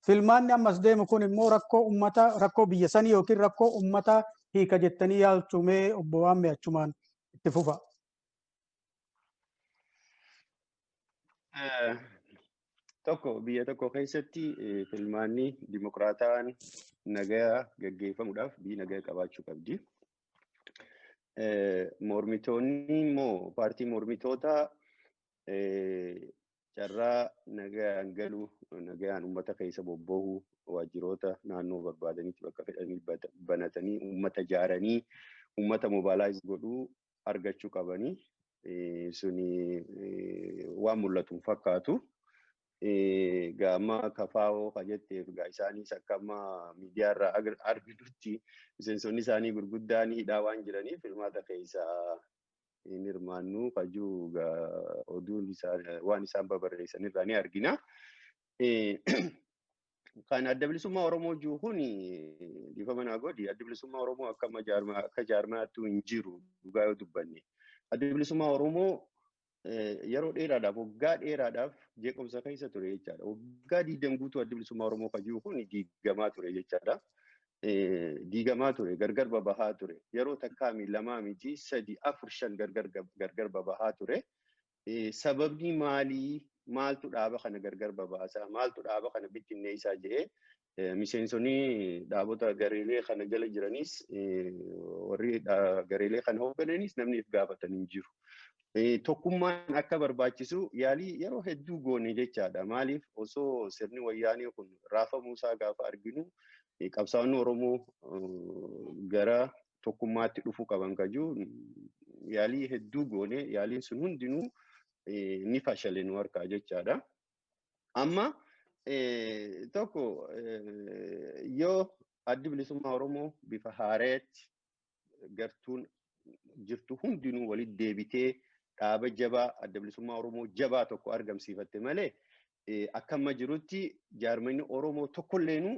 Filmaanni ammas deemu kun immoo rakkoo ummata, rakkoo biyya sanii yookiin rakkoo ummata hiika jettanii yaaltu. Mee obbo Waamme achumaan itti fufa. Tokko biyya tokko keessatti filmaanni dimokiraataan nagaa gaggeeffamuudhaaf biyyi nagaa qabaachuu qabdi. Mormitoonni immoo paartii mormitootaa carraa nagaan galuu, nagaan uummata keessa bobba'uu, waajjiroota naannoo barbaadanitti bakka fedhanii banatanii, uummata ijaaranii, uummata mobilaayiz godhuu argachuu qabanii. Suni waan mul'atu fakkaatu. Gama KFO jetteef isaanis akka amma miidiyaarraa arginutti miseensonni isaanii gurguddaan hidhaa waan jiraniif filmaata keessa hin hirmaannu kajuu oduun waan isaan babarreessan irraa ni argina. Kan adda bilisummaa Oromoo jiru kun dhiifama naa godhi. Adda bilisummaa Oromoo akka jaarmaattuu hin jiru dhugaa yoo dubbanne. Adda bilisummaa Oromoo yeroo dheeraadhaaf waggaa dheeraadhaaf jeequmsa keessa ture jechaadha. Waggaa 20 guutuu adda bilisummaa Oromoo kan jiru kun diigamaa ture jechaadha. Diigamaa ture, gargar babahaa ture. Yeroo takkaa 2 miti 3 4 5 gargar babahaa ture. Sababni maalii? Maaltu dhaaba kana gargar babaasaa? Maaltu dhaaba kana bittinneessaa jedhee miseensonni dhaabota gareelee kana jala jiranis warri gareelee kana hooggananis namni if gaafatan hin jiru. Tokkummaan akka barbaachisu yaalii yeroo hedduu goone jechaadha. Maaliif osoo sirni wayyaanee kun raafamuusaa gaafa arginu qabsaa'onni Oromoo gara tokkummaatti dhufuu qaban kajuu yaalii hedduu goone yaaliin sun hundinuu ni fashale nu harkaa jechaadha. Amma tokko yoo addi bilisummaa Oromoo bifa haareetti gartuun jirtu hundinuu walitti deebitee dhaaba jabaa adda bilisummaa Oromoo jabaa tokko argamsiifatte malee akka amma jirutti jaarmanni Oromoo tokkolleenu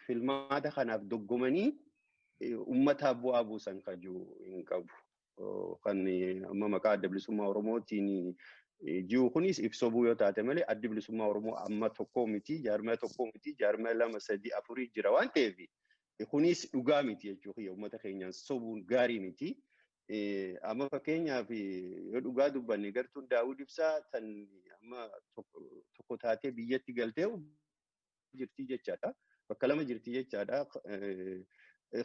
filmaata kanaaf doggomanii uummataaf bu'aa buusan kajuu hin qabu. Kan amma maqaa adda bilisummaa Oromootiin jiru kunis ibsobuu yoo taate malee addi bilisummaa Oromoo amma tokko miti, jaarmaa tokko miti, jaarmaa 2 3 4 jira waan ta'eef kunis dhugaa miti jechuudha. Uummata keenyaan sobuun gaarii miti. Amma fakkeenyaaf yoo dhugaa dubbanne gartuun Daawud Ibsaa tan amma tokko taatee biyyatti galtee jirti jechaadha. Bakka 2 jirti jechaadha.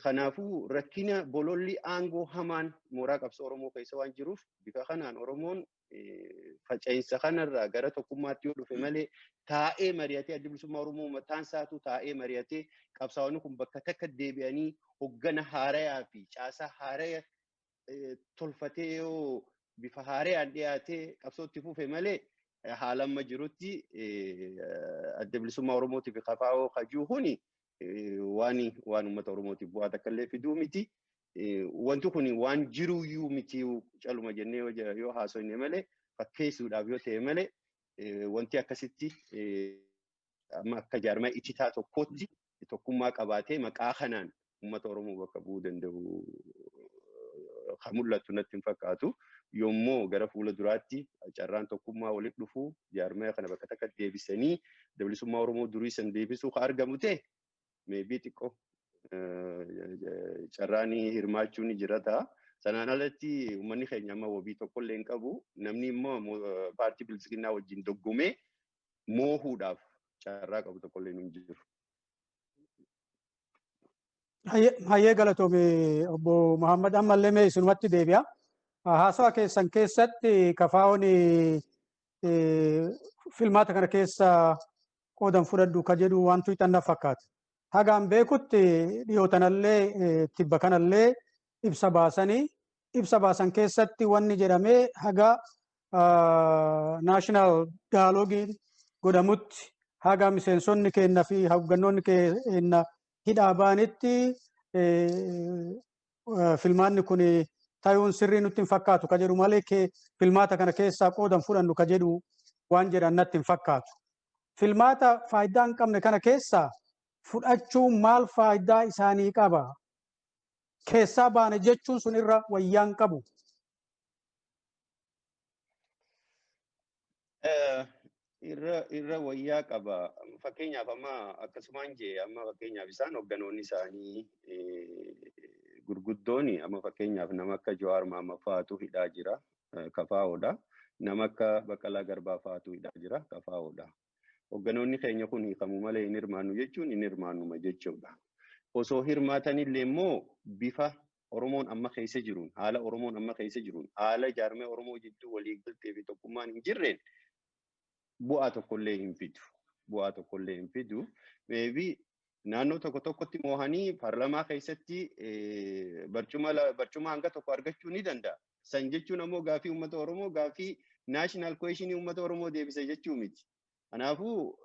Kanaafuu rakkina bololli aangoo hamaan mooraa qabsoo Oromoo keessa waan jiruuf bifa kanaan Oromoon faca'insa kanarraa gara tokkummaatti yoo dhufe malee taa'ee mari'atee adda bilisummaa Oromoo mataan isaatu taa'ee mari'atee qabsaa'onni kun bakka takka deebi'anii hoggana haarayaa fi caasaa haaraya tolfatee yoo bifa haarayaan dhiyaatee qabsootti fufe malee haala amma jirutti adda bilisummaa Oromootiif KFO kajuu kuni waan uummata Oromootiif bu'aa takka illee fiduu miti. Wanti kun waan jiruyyuu miti caluma jennee yoo haasofne malee fakkeessuudhaaf yoo ta'e malee wanti akkasitti amma akka jaarmaa iccitaa tokkootti tokkummaa qabaatee maqaa kanaan uummata Oromoo bakka bu'uu danda'u kan mul'atu natti hin fakkaatu. Yommuu gara fuula duraatti carraan tokkummaa walitti dhufuu jaarmaa kana bakka takka deebisanii adda bilisummaa Oromoo durii san deebisuu kan argamu ta'e maybe xiqqoo carraan hirmaachuu ni jira ta'a. Sanaan alatti uummanni keenya amma wabii tokkollee hin qabu. Namni immoo paartii bilisiginnaa wajjin doggomee moohuudhaaf carraa qabu tokkollee hin jiru. Hayyee galatoome obbo Muhammad ammallee mee isinumatti deebi'a. Haasawa keessan keessatti KFO'n filmaata kana keessa qoodan fudhadhu ka jedhu wantu ixanna fakkaata. Hagaan beekutti dhiyootanallee tibba kanallee ibsa baasan keessatti wanni jedhamee haga naashinaal daayiloogiin godhamutti haga miseensonni keenya fi hooggannoonni keenya hidhaa baanitti filmaanni kun ta'uun sirrii nutti hin fakkaatu ka jedhu malee filmaata kana keessaa qoodan fudhannu ka jedhu waan jedhan natti hin fakkaatu. Filmaata faayidaa hin qabne kana keessaa fudhachuun maal faayidaa isaanii qaba? Keessaa baane jechuun sun irra wayyaa hin qabu. Irra wayyaa qaba. Fakkeenyaaf amma akkasumaan jee amma fakkeenyaaf isaan hogganoonni isaanii gurguddooni amma fakkeenyaaf nama akka Jawaar Mohaammed fa'aatu hidhaa jira kafaa'oodha. Nama akka Baqqalaa Garbaa fa'aatu hidhaa jira kafaa'oodha. Hogganoonni keenya kun hiikamuu malee hin hirmaannu jechuun hin hirmaannuma jechuudha. Osoo hirmaatanillee immoo bifa Oromoon amma keessa jiruun haala Oromoon amma keessa jiruun haala jaarmee Oromoo jidduu waliigaltee fi tokkummaan hin jirreen bu'aa tokkollee hin fidu. Bu'aa tokkollee hin fidu. Maybe naannoo tokko tokkotti moohanii paarlamaa keessatti barcuma hanga tokko argachuu ni danda'a. San jechuun ammoo gaafii uummata Oromoo gaafii naashinaal koheeshinii uummata Oromoo deebisa jechuu miti. Kanaafuu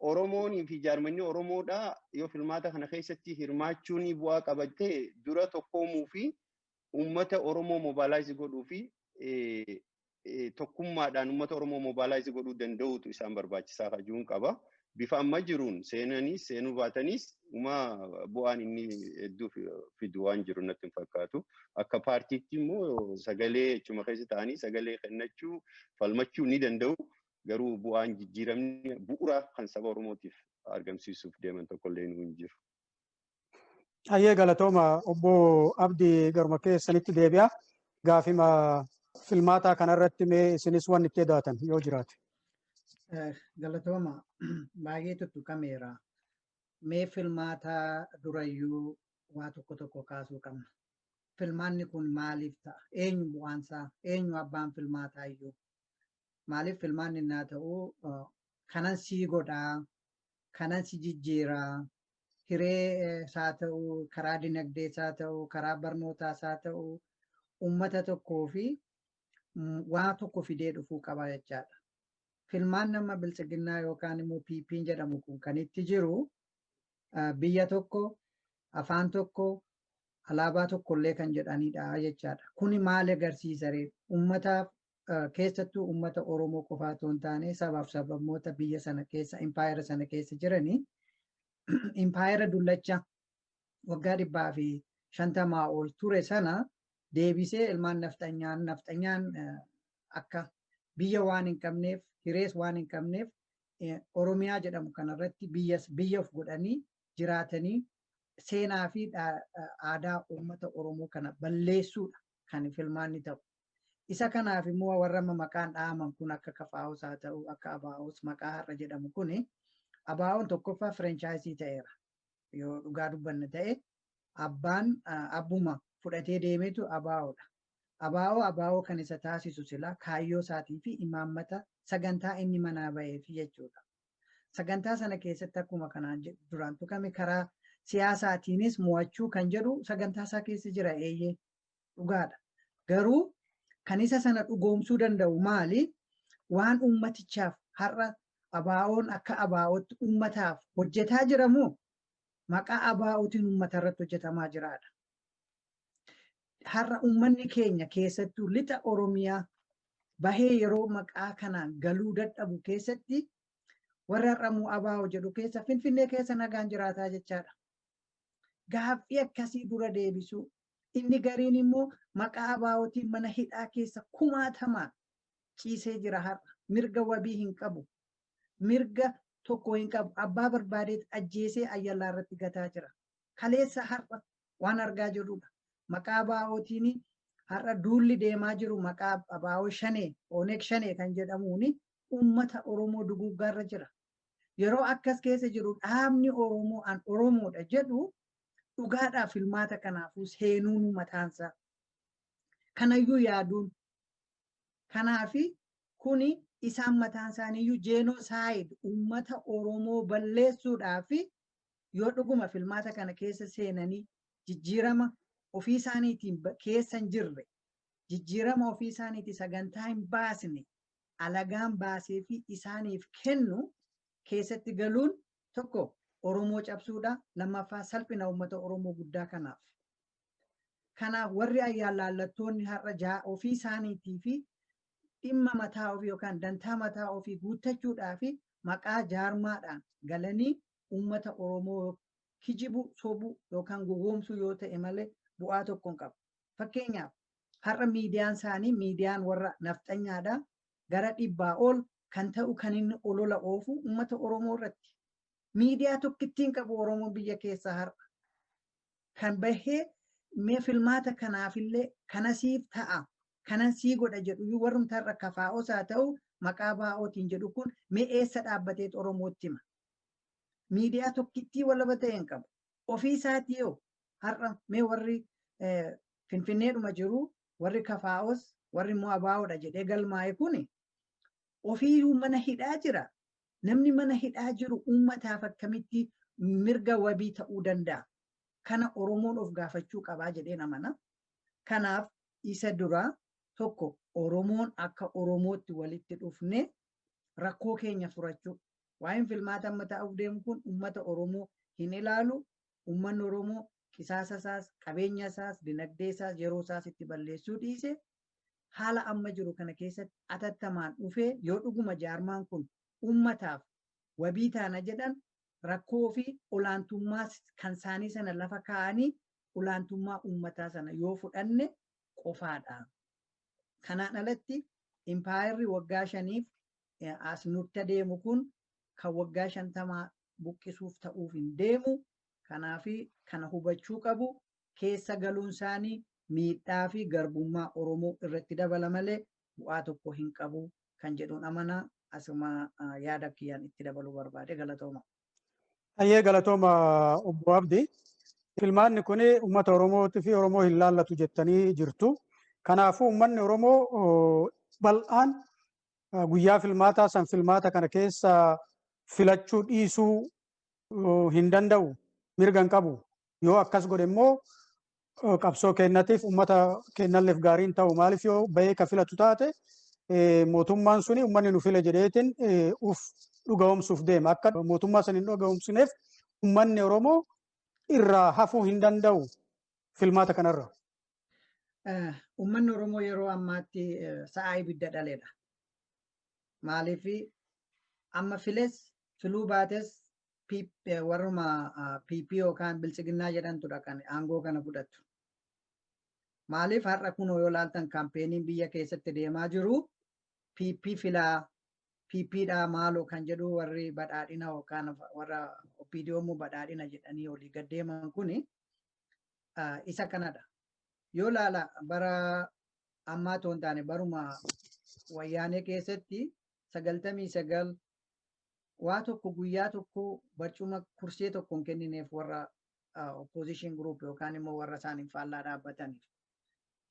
Oromoonii fi jaarmanni Oromoodhaa yoo filmaata kana keessatti hirmaachuun bu'aa qabattee dura tokkoomuu fi uummata Oromoo mobaalaayizii godhuu fi tokkummaadhaan uummata Oromoo mobaalaayizii godhuu danda'utu isaan barbaachisaa kajuun qaba. Bifa amma jiruun seenuu baatanis bu'aan inni hedduu fidu waan jiru natti hin fakkaatu. Akka paartiitti immoo sagalee jechuma keessa ta'anii sagalee kennachuu falmachuu ni danda'u. Garuu bu'aan jijjiiramni bu'uura kan saba Oromootiif argamsiisuuf deeman tokkollee hin jiru. Ayyee galatooma obbo Abdii garuma keessanitti deebi'a. Gaafima filmaataa kanarratti mee isinis waan itti daatan yoo jiraate. Galatooma baay'ee tuttuqameera. Mee filmaataa durayyuu waa tokko kaasuu qabna. Filmaanni kun maaliif ta'a? Eenyu bu'aansaa? Eenyu abbaan filmaataa iyyuu? Maaliif filmaanni naa ta'uu kanan sii godhaa, kanan si jijjiiraa, hiree isaa ta'uu, karaa dinagdee isaa ta'uu, karaa barnootaa isaa ta'uu, uummata tokkoo fi waa tokko fidee dhufuu qaba jechaadha. Filmaan nama bilchiginnaa yookaan immoo PP'n jedhamu kun kan itti jiru biyya tokko, afaan tokko, alaabaa tokkollee kan jedhanidha jechaadha. Kuni maal agarsiisa ree? Uummataaf keessattuu uummata Oromoo qofaa otoo hin taane sabaaf sablammoota biyya sana keessa impaayera sana keessa jiranii impaayera dullacha waggaa 150 ol ture sana deebisee ilmaan nafxanyaan akka biyya waan hin qabneef hirees waan hin qabneef Oromiyaa jedhamu kanarratti biyya of godhanii jiraatanii seenaa fi aadaa uummata Oromoo kana balleessuudha kan filmaanni ta'u. Isa kanaaf immoo warra maqaan dhaaman kun akka kafaa'us haa ta'u akka abaa'us maqaa har'a jedhamu kuni abaa'oon tokkoffaa fireenchaayisii ta'eera. Yoo dhugaa dubbanne ta'e abbaan abbuma fudhatee deemetu abaa'oodha. Abaa'oo kan isa taasisu sila kaayyoo isaatii fi imaammata sagantaa inni manaa ba'ee fi jechuudha. Sagantaa sana keessatti akkuma kanaan duraan tuqame karaa siyaasaatiinis mo'achuu kan jedhu sagantaa isaa keessa jira eeyyee dhugaadha. Garuu kan isa sana dhugoomsuu danda'u maali? Waan ummatichaaf har'a abaa'oon akka abaa'ootti ummataaf hojjetaa jiramu maqaa abaa'ootiin ummata irratti hojjetamaa jiraadha. Har'a ummanni keenya keessattuu lixa Oromiyaa bahee yeroo maqaa kanaan galuu dadhabu keessatti warra har'amuu abaa'oo jedhu keessa Finfinnee keessa nagaan jiraataa jechaadha. Gaaffii akkasii dura deebisuu. Inni gariin immoo maqaa abaa'ootiin mana hidhaa keessa 60,000 ciisee jira har'a. Mirga wabii hin qabu. Mirga tokko hin qabu. Abbaa barbaadeet ajjeesee ayyallaa irratti gataa jira. Kaleessa har'a waan argaa jirrudha. Maqaa abaa'ootiin har'a duulli deemaa jiru maqaa abaa'oo shanee, Oneeg shanee kan jedhamuuni uummata Oromoo duguuggaarra jira. Yeroo akkas keessa jiru dhaabni Oromoo an Oromoodha jedhu dhugaadhaaf filmaata kanaafuu seenuun mataansaa. Kanayyuu yaaduun. Kanaafi kuni isaan mataan isaaniiyyuu jeenoosaayid uummata Oromoo balleessuudhaafi yoo dhuguma filmaata kana keessa seenanii jijjiirama ofii isaaniitiin keessa hin jirre, jijjiirama ofii isaaniitiin sagantaa hin baasne, alagaan baasee fi isaaniif kennu keessatti galuun tokko Oromoo cabsuudha. Lammaffaa salphina uummata Oromoo guddaa kanaaf. Kanaaf warri ayyaalaallattoonni har'a ofii isaaniitii fi dhimma mataa ofii yookaan dantaa mataa ofii guuttachuudhaa fi maqaa jaarmaadhaan galanii uummata Oromoo kijibu, sobu yookaan gowwoomsuu yoo ta'e malee bu'aa tokko hin qabu. Fakkeenyaaf har'a miidiyaan isaanii miidiyaan warra nafxanyaadha. Gara 100 ol kan ta'u kan inni olola oofu uummata Oromoo irratti. Miidiyaa tokkittiin qabu Oromoo biyya keessaa har'a. Kan bahee mee filmaata kanaafillee kana siif ta'a. Kanan sii godha jedhu warrumta irra kafaa'os haa ta'u maqaa baa'ootiin jedhu kun mee eessa dhaabbatee Oromootti hima. Miidiyaa tokkittii walaba ta'e hin qabu. Ofii isaatii yoo har'a mee warri Finfinneedhuma jiru warri kafaa'os warri immoo abaa'oodha jedhee galmaa'e kuni ofii mana hidhaa jira. Namni mana hidhaa jiru uummataaf akkamitti mirga wabii ta'uu danda'a. Kana Oromoon of gaafachuu qabaa jedhee amana. Kanaaf isa duraa tokko Oromoon akka Oromootti walitti dhufne rakkoo keenya furachuu. Waa'een filmaata amma ta'uuf deemu kun uummata Oromoo hin ilaalu. Uummanni Oromoo qisaasa isaas, qabeenya isaas, dinagdee isaas, yeroo isaas itti balleessuu dhiise haala amma jiru kana keessatti atattamaan dhufee yoo dhuguma jaarmaan kun uummataaf wabii taana jedhan rakkoo fi olaantummaa kan isaanii sana lafa kaa'anii olaantummaa uummataa sana yoo fudhanne qofaadha. Kanaan alatti impaayirri waggaa 5 as nutti deemu kun kan waggaa 50 buqqisuuf ta'uuf hin deemu. Kanaafi kana hubachuu qabu keessa galuun isaanii miidhaa fi garbummaa Oromoo irratti dabala malee bu'aa tokko hin qabu kan jedhuun amana asuma yaada kiyyaan itti dabaluu barbaade galatooma. Ayyee galatooma obbo Abdii. Filmaanni kun uummata Oromootii fi Oromoo hin laallatu jettanii jirtu. Kanaafuu uummanni Oromoo bal'aan guyyaa filmaataa san filmaata kana keessa filachuu dhiisuu hin danda'u. Mirga hin qabu. Yoo akkas godhe immoo qabsoo kennatiif uummata kennalleef gaariin ta'u. Maaliif yoo bahee ka filatu taate mootummaan suni uummanni nu file jedheetiin uf dhugaa'omsuuf deema. Akka mootummaa san hin dhugaa'omsineef uummanni Oromoo irraa hafuu hin danda'u filmaata kanarra. Uummanni Oromoo yeroo ammaatti sa'aa ibidda dhaleedha. Maaliif amma files filuu baates warruma PP yookaan bilchiginnaa jedhantudha kan aangoo kana fudhattu. Maaliif har'a kun yoo ilaaltan kaampeenii biyya keessatti deemaa jiru PP filaa PPdha maaloo kan jedhu warri badhaadhina yookaan warra OPDO badhaadhina jedhanii olii gaddeeman kuni isa kanadha. Yoo laala bara ammaa toon taane baruma wayyaanee keessatti 99 waa tokko guyyaa tokko barcuma kursii tokkoon kennineef warra opposition group yookaan immoo warra isaaniin faallaa dhaabbataniif.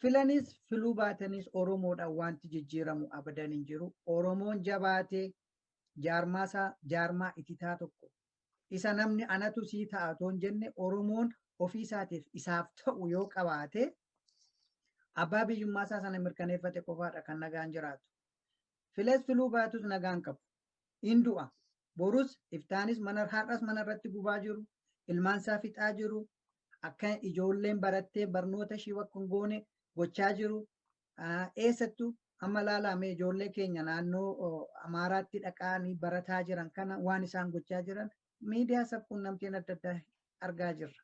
Filanis filuu baatanis Oromoodhaan wanti jijjiiramu abadan hin jiru. Oromoon jabaatee jaarmaa ititaa tokko isa namni anatu sii ta'a otoo hin jenne Oromoon ofii isaatiif isaaf ta'u yoo qabaate abbaa biyyummaa isaa sana mirkaneeffate qofaadha kan nagaan jiraatu. Files filuu baatus nagaan qabu. Hin du'a. Borus iftaanis har'as mana irratti gubaa jiru. Ilmaan isaa fixaa jiru. Akka ijoolleen barattee barnoota ishii wakka hin goone gochaa jiru. Eessattuu amma laalame ijoollee keenya naannoo Amaaraatti dhaqanii barataa jiran kana waan isaan gochaa jiran miidiyaa sabquunnamtiin adda addaa argaa jirra.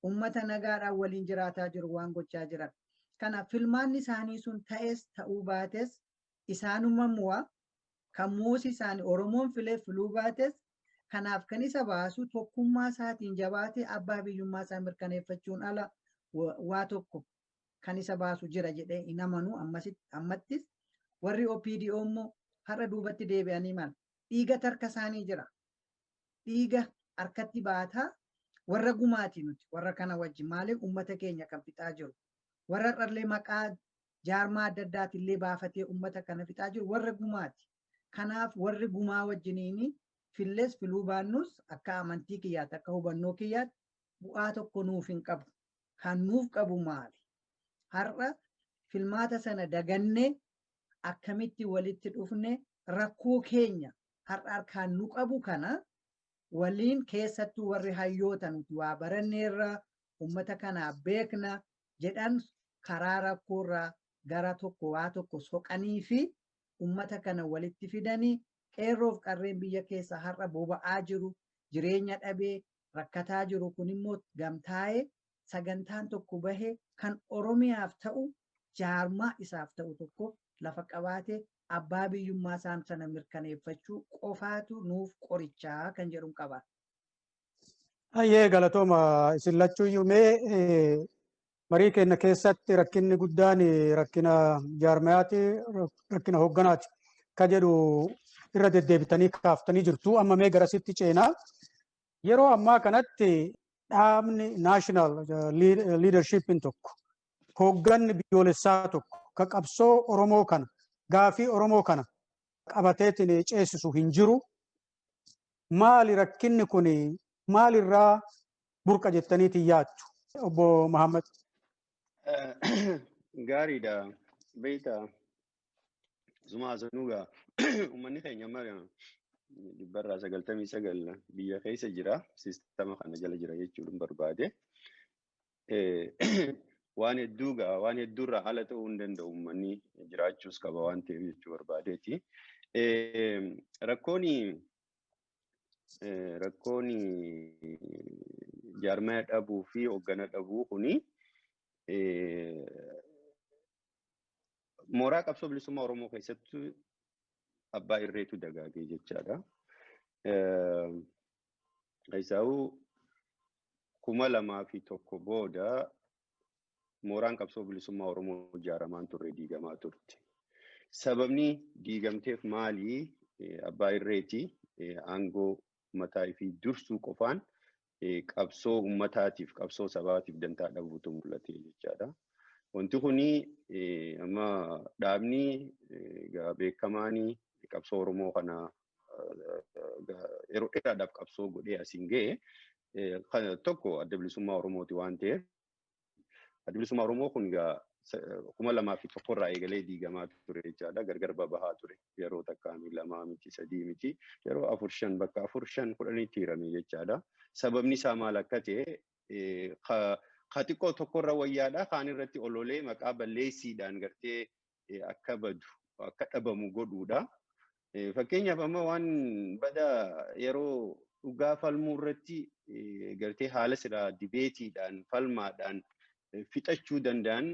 Uummata nagaadhaan waliin jiraataa jiru waan gochaa jiran. Kanaaf filmaanni isaanii sun ta'es ta'uu baates isaanuma mu'a kan moosi isaanii Oromoon filee filuu baates kanaaf kan isa baasu tokkummaa isaatiin jabaatee abbaa biyyummaa isaa mirkaneeffachuun ala waa tokko kan isa baasu jira jedhee hin amanu ammattis warri OPDO immoo har'a duubatti deebi'anii maal dhiiga harka isaanii jira. Dhiiga harkatti baataa warra gumaati nuti warra kana wajjin maaliif uummata keenya kan fixaa jiru. Warra dhallee maqaa jaarmaa adda addaatillee baafatee uummata kana fixaa jiru warra gumaati. Kanaaf warri gumaa wajjiniini filles filuu baannus akka amantii kiyyaatti akka hubannoo kiyyaatti bu'aa tokko nuuf hin qabu. Kan nuuf qabu maali? Har'a filmaata sana dagannee akkamitti walitti dhufne rakkoo keenya har'a harkaan nu qabu kana waliin keessattuu warri hayyoota nuti waa baranneerra ummata kanaaf beekna jedhan karaa rakkoorraa gara tokko waa tokko soqanii fi ummata kana walitti fidanii qeerroof qarreen biyya keessa har'a boba'aa jiru jireenya dhabee rakkataa jiru kun immoo gamtaa'ee sagantaan tokko bahee kan Oromiyaaf ta'u jaarmaa isaaf ta'u tokko lafa qabaatee abbaa biyyummaa isaan sana mirkaneeffachuu qofaatu nuuf qorichaa kan jedhu qaba. Ayyee galatooma isin lachuu yuumee marii keenya keessatti rakkinni guddaan rakkina jaarmayaati rakkina hoogganaati ka jedhu irra deddeebitanii kaaftanii jirtu amma mee garasitti ceenaa yeroo ammaa kanatti dhaabni naashinaal liidarshiippiin tokko hoogganni biyyoolessaa tokko ka qabsoo Oromoo kana gaafii Oromoo kana qabateetiin ceesisu hin jiru maali rakkinni kun maalirraa burqa jettaniitiin yaaddu obbo Mahammad. Gaariidha beektaa zuma asanuugaa uummanni keenya mara 1999 biyya keessa jira siistama kana jala jira jechuun barbaade waan hedduurraa ala ta'uu hin danda'u uummanni jiraachuus qaba waan ta'eef jechuu barbaadeeti. Rakkoon jaarmaya dhabuu fi hooggana dhabuu kuni mooraa qabsoo bilisummaa Oromoo keessatti abbaa irreetu dagaagee jechaadha. Isaa'uu 2001 booda mooraan qabsoo bilisummaa Oromoo ijaaramaan turre diigamaa turte. Sababni diigamteef maali? Abbaa irreeti aangoo mataa fi dursuu qofaan qabsoo ummataatiif qabsoo sabaatiif dantaa dhabuutu mul'ate jechaadha. Wanti kuni amma dhaabni beekamaanii qabsoo Oromoo kana yeroo dheeraadhaaf qabsoo godhee asiin ga'e tokko adda bilisummaa Oromooti waan ta'eef adda bilisummaa Oromoo kun 2001 irraa eegalee diigamaa ture jechaadha. Gargar babahaa ture yeroo takkaanii 2 miti 3 miti yeroo 4-5 bakka 4-5 10 hiirame jechaadha. Sababni isaa maal akka ta'e xiqqoo tokkorra wayyaadha kaan irratti ololee maqaa balleessiidhaan gartee akka badu akka dhabamu godhuudha. Fakkeenyaaf amma waan bada yeroo dhugaa falmuu irratti gartee haala siraa dibeetiidhaan falmaadhaan fixachuu danda'an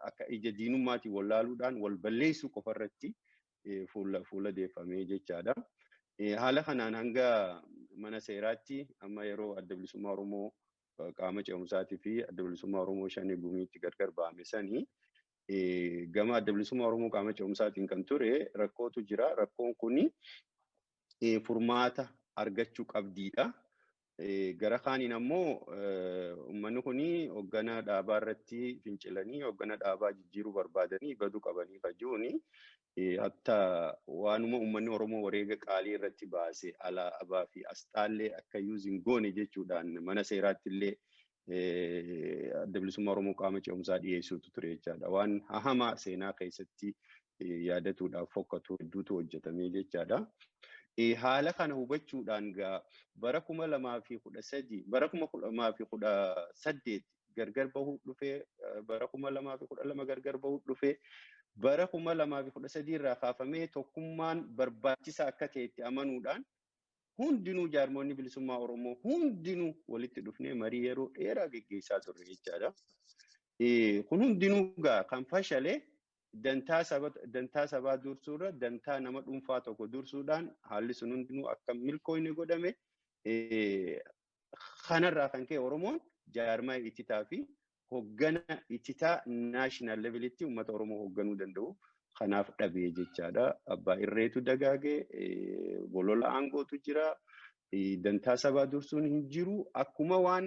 akka ija diinummaatiin wallaaluudhaan wal balleessuu qofa irratti fuula deeffamee jechaadha. Haala kanaan hanga mana seeraatti amma yeroo adda bilisummaa Oromoo qaama ce'umsaatii fi adda bilisummaa Oromoo shanii gumiitti gargar ba'ame sanii gama adda bilisummaa Oromoo qaama ce'umsaatiin kan ture rakkootu jira. Rakkoon kuni furmaata argachuu qabdiidha. Gara kaaniin ammoo uummanni kuni hoogganaa dhaabaa irratti fincilanii hoogganaa dhaabaa jijjiiruu barbaadanii baduu qabanii kajuuni hatta waanuma uummanni Oromoo wareega qaalii irratti baase alaabaa fi asxaallee akka yuuziin goone jechuudhaan mana seeraatti illee adda bilisummaa Oromoo qaama ce'umsaa dhiyeessuutu ture jechaadha. Waan hamaa seenaa keessatti yaadatuudhaaf fokkatu hedduutu hojjetamee jechaadha. Haala kana hubachuudhaan bara 2013 bara 2018 gargar bahuu dhufee bara 2012 gargar bahuu dhufee bara 2013 irraa kaafamee tokkummaan barbaachisaa akka ta'etti amanuudhaan hundinuu jaarmoonni bilisummaa Oromoo hundinuu walitti dhufnee marii yeroo dheeraa geggeessaa turre jechaadha. Kun hundinuu kan fashalee dantaa sabaa dursuurra dantaa nama dhuunfaa tokko dursuudhaan haalli sun hundinuu akka milkooyne godhame kanarraa kan ka'e Oromoon jaarmaa ititaa fi hoggana ititaa naashinaal levelitti uummata Oromoo hoogganuu danda'u kanaaf dhabee jechaadha. Abbaa irreetu dagaagee bolola aangootu jira dantaa sabaa dursuun hin jiru akkuma waan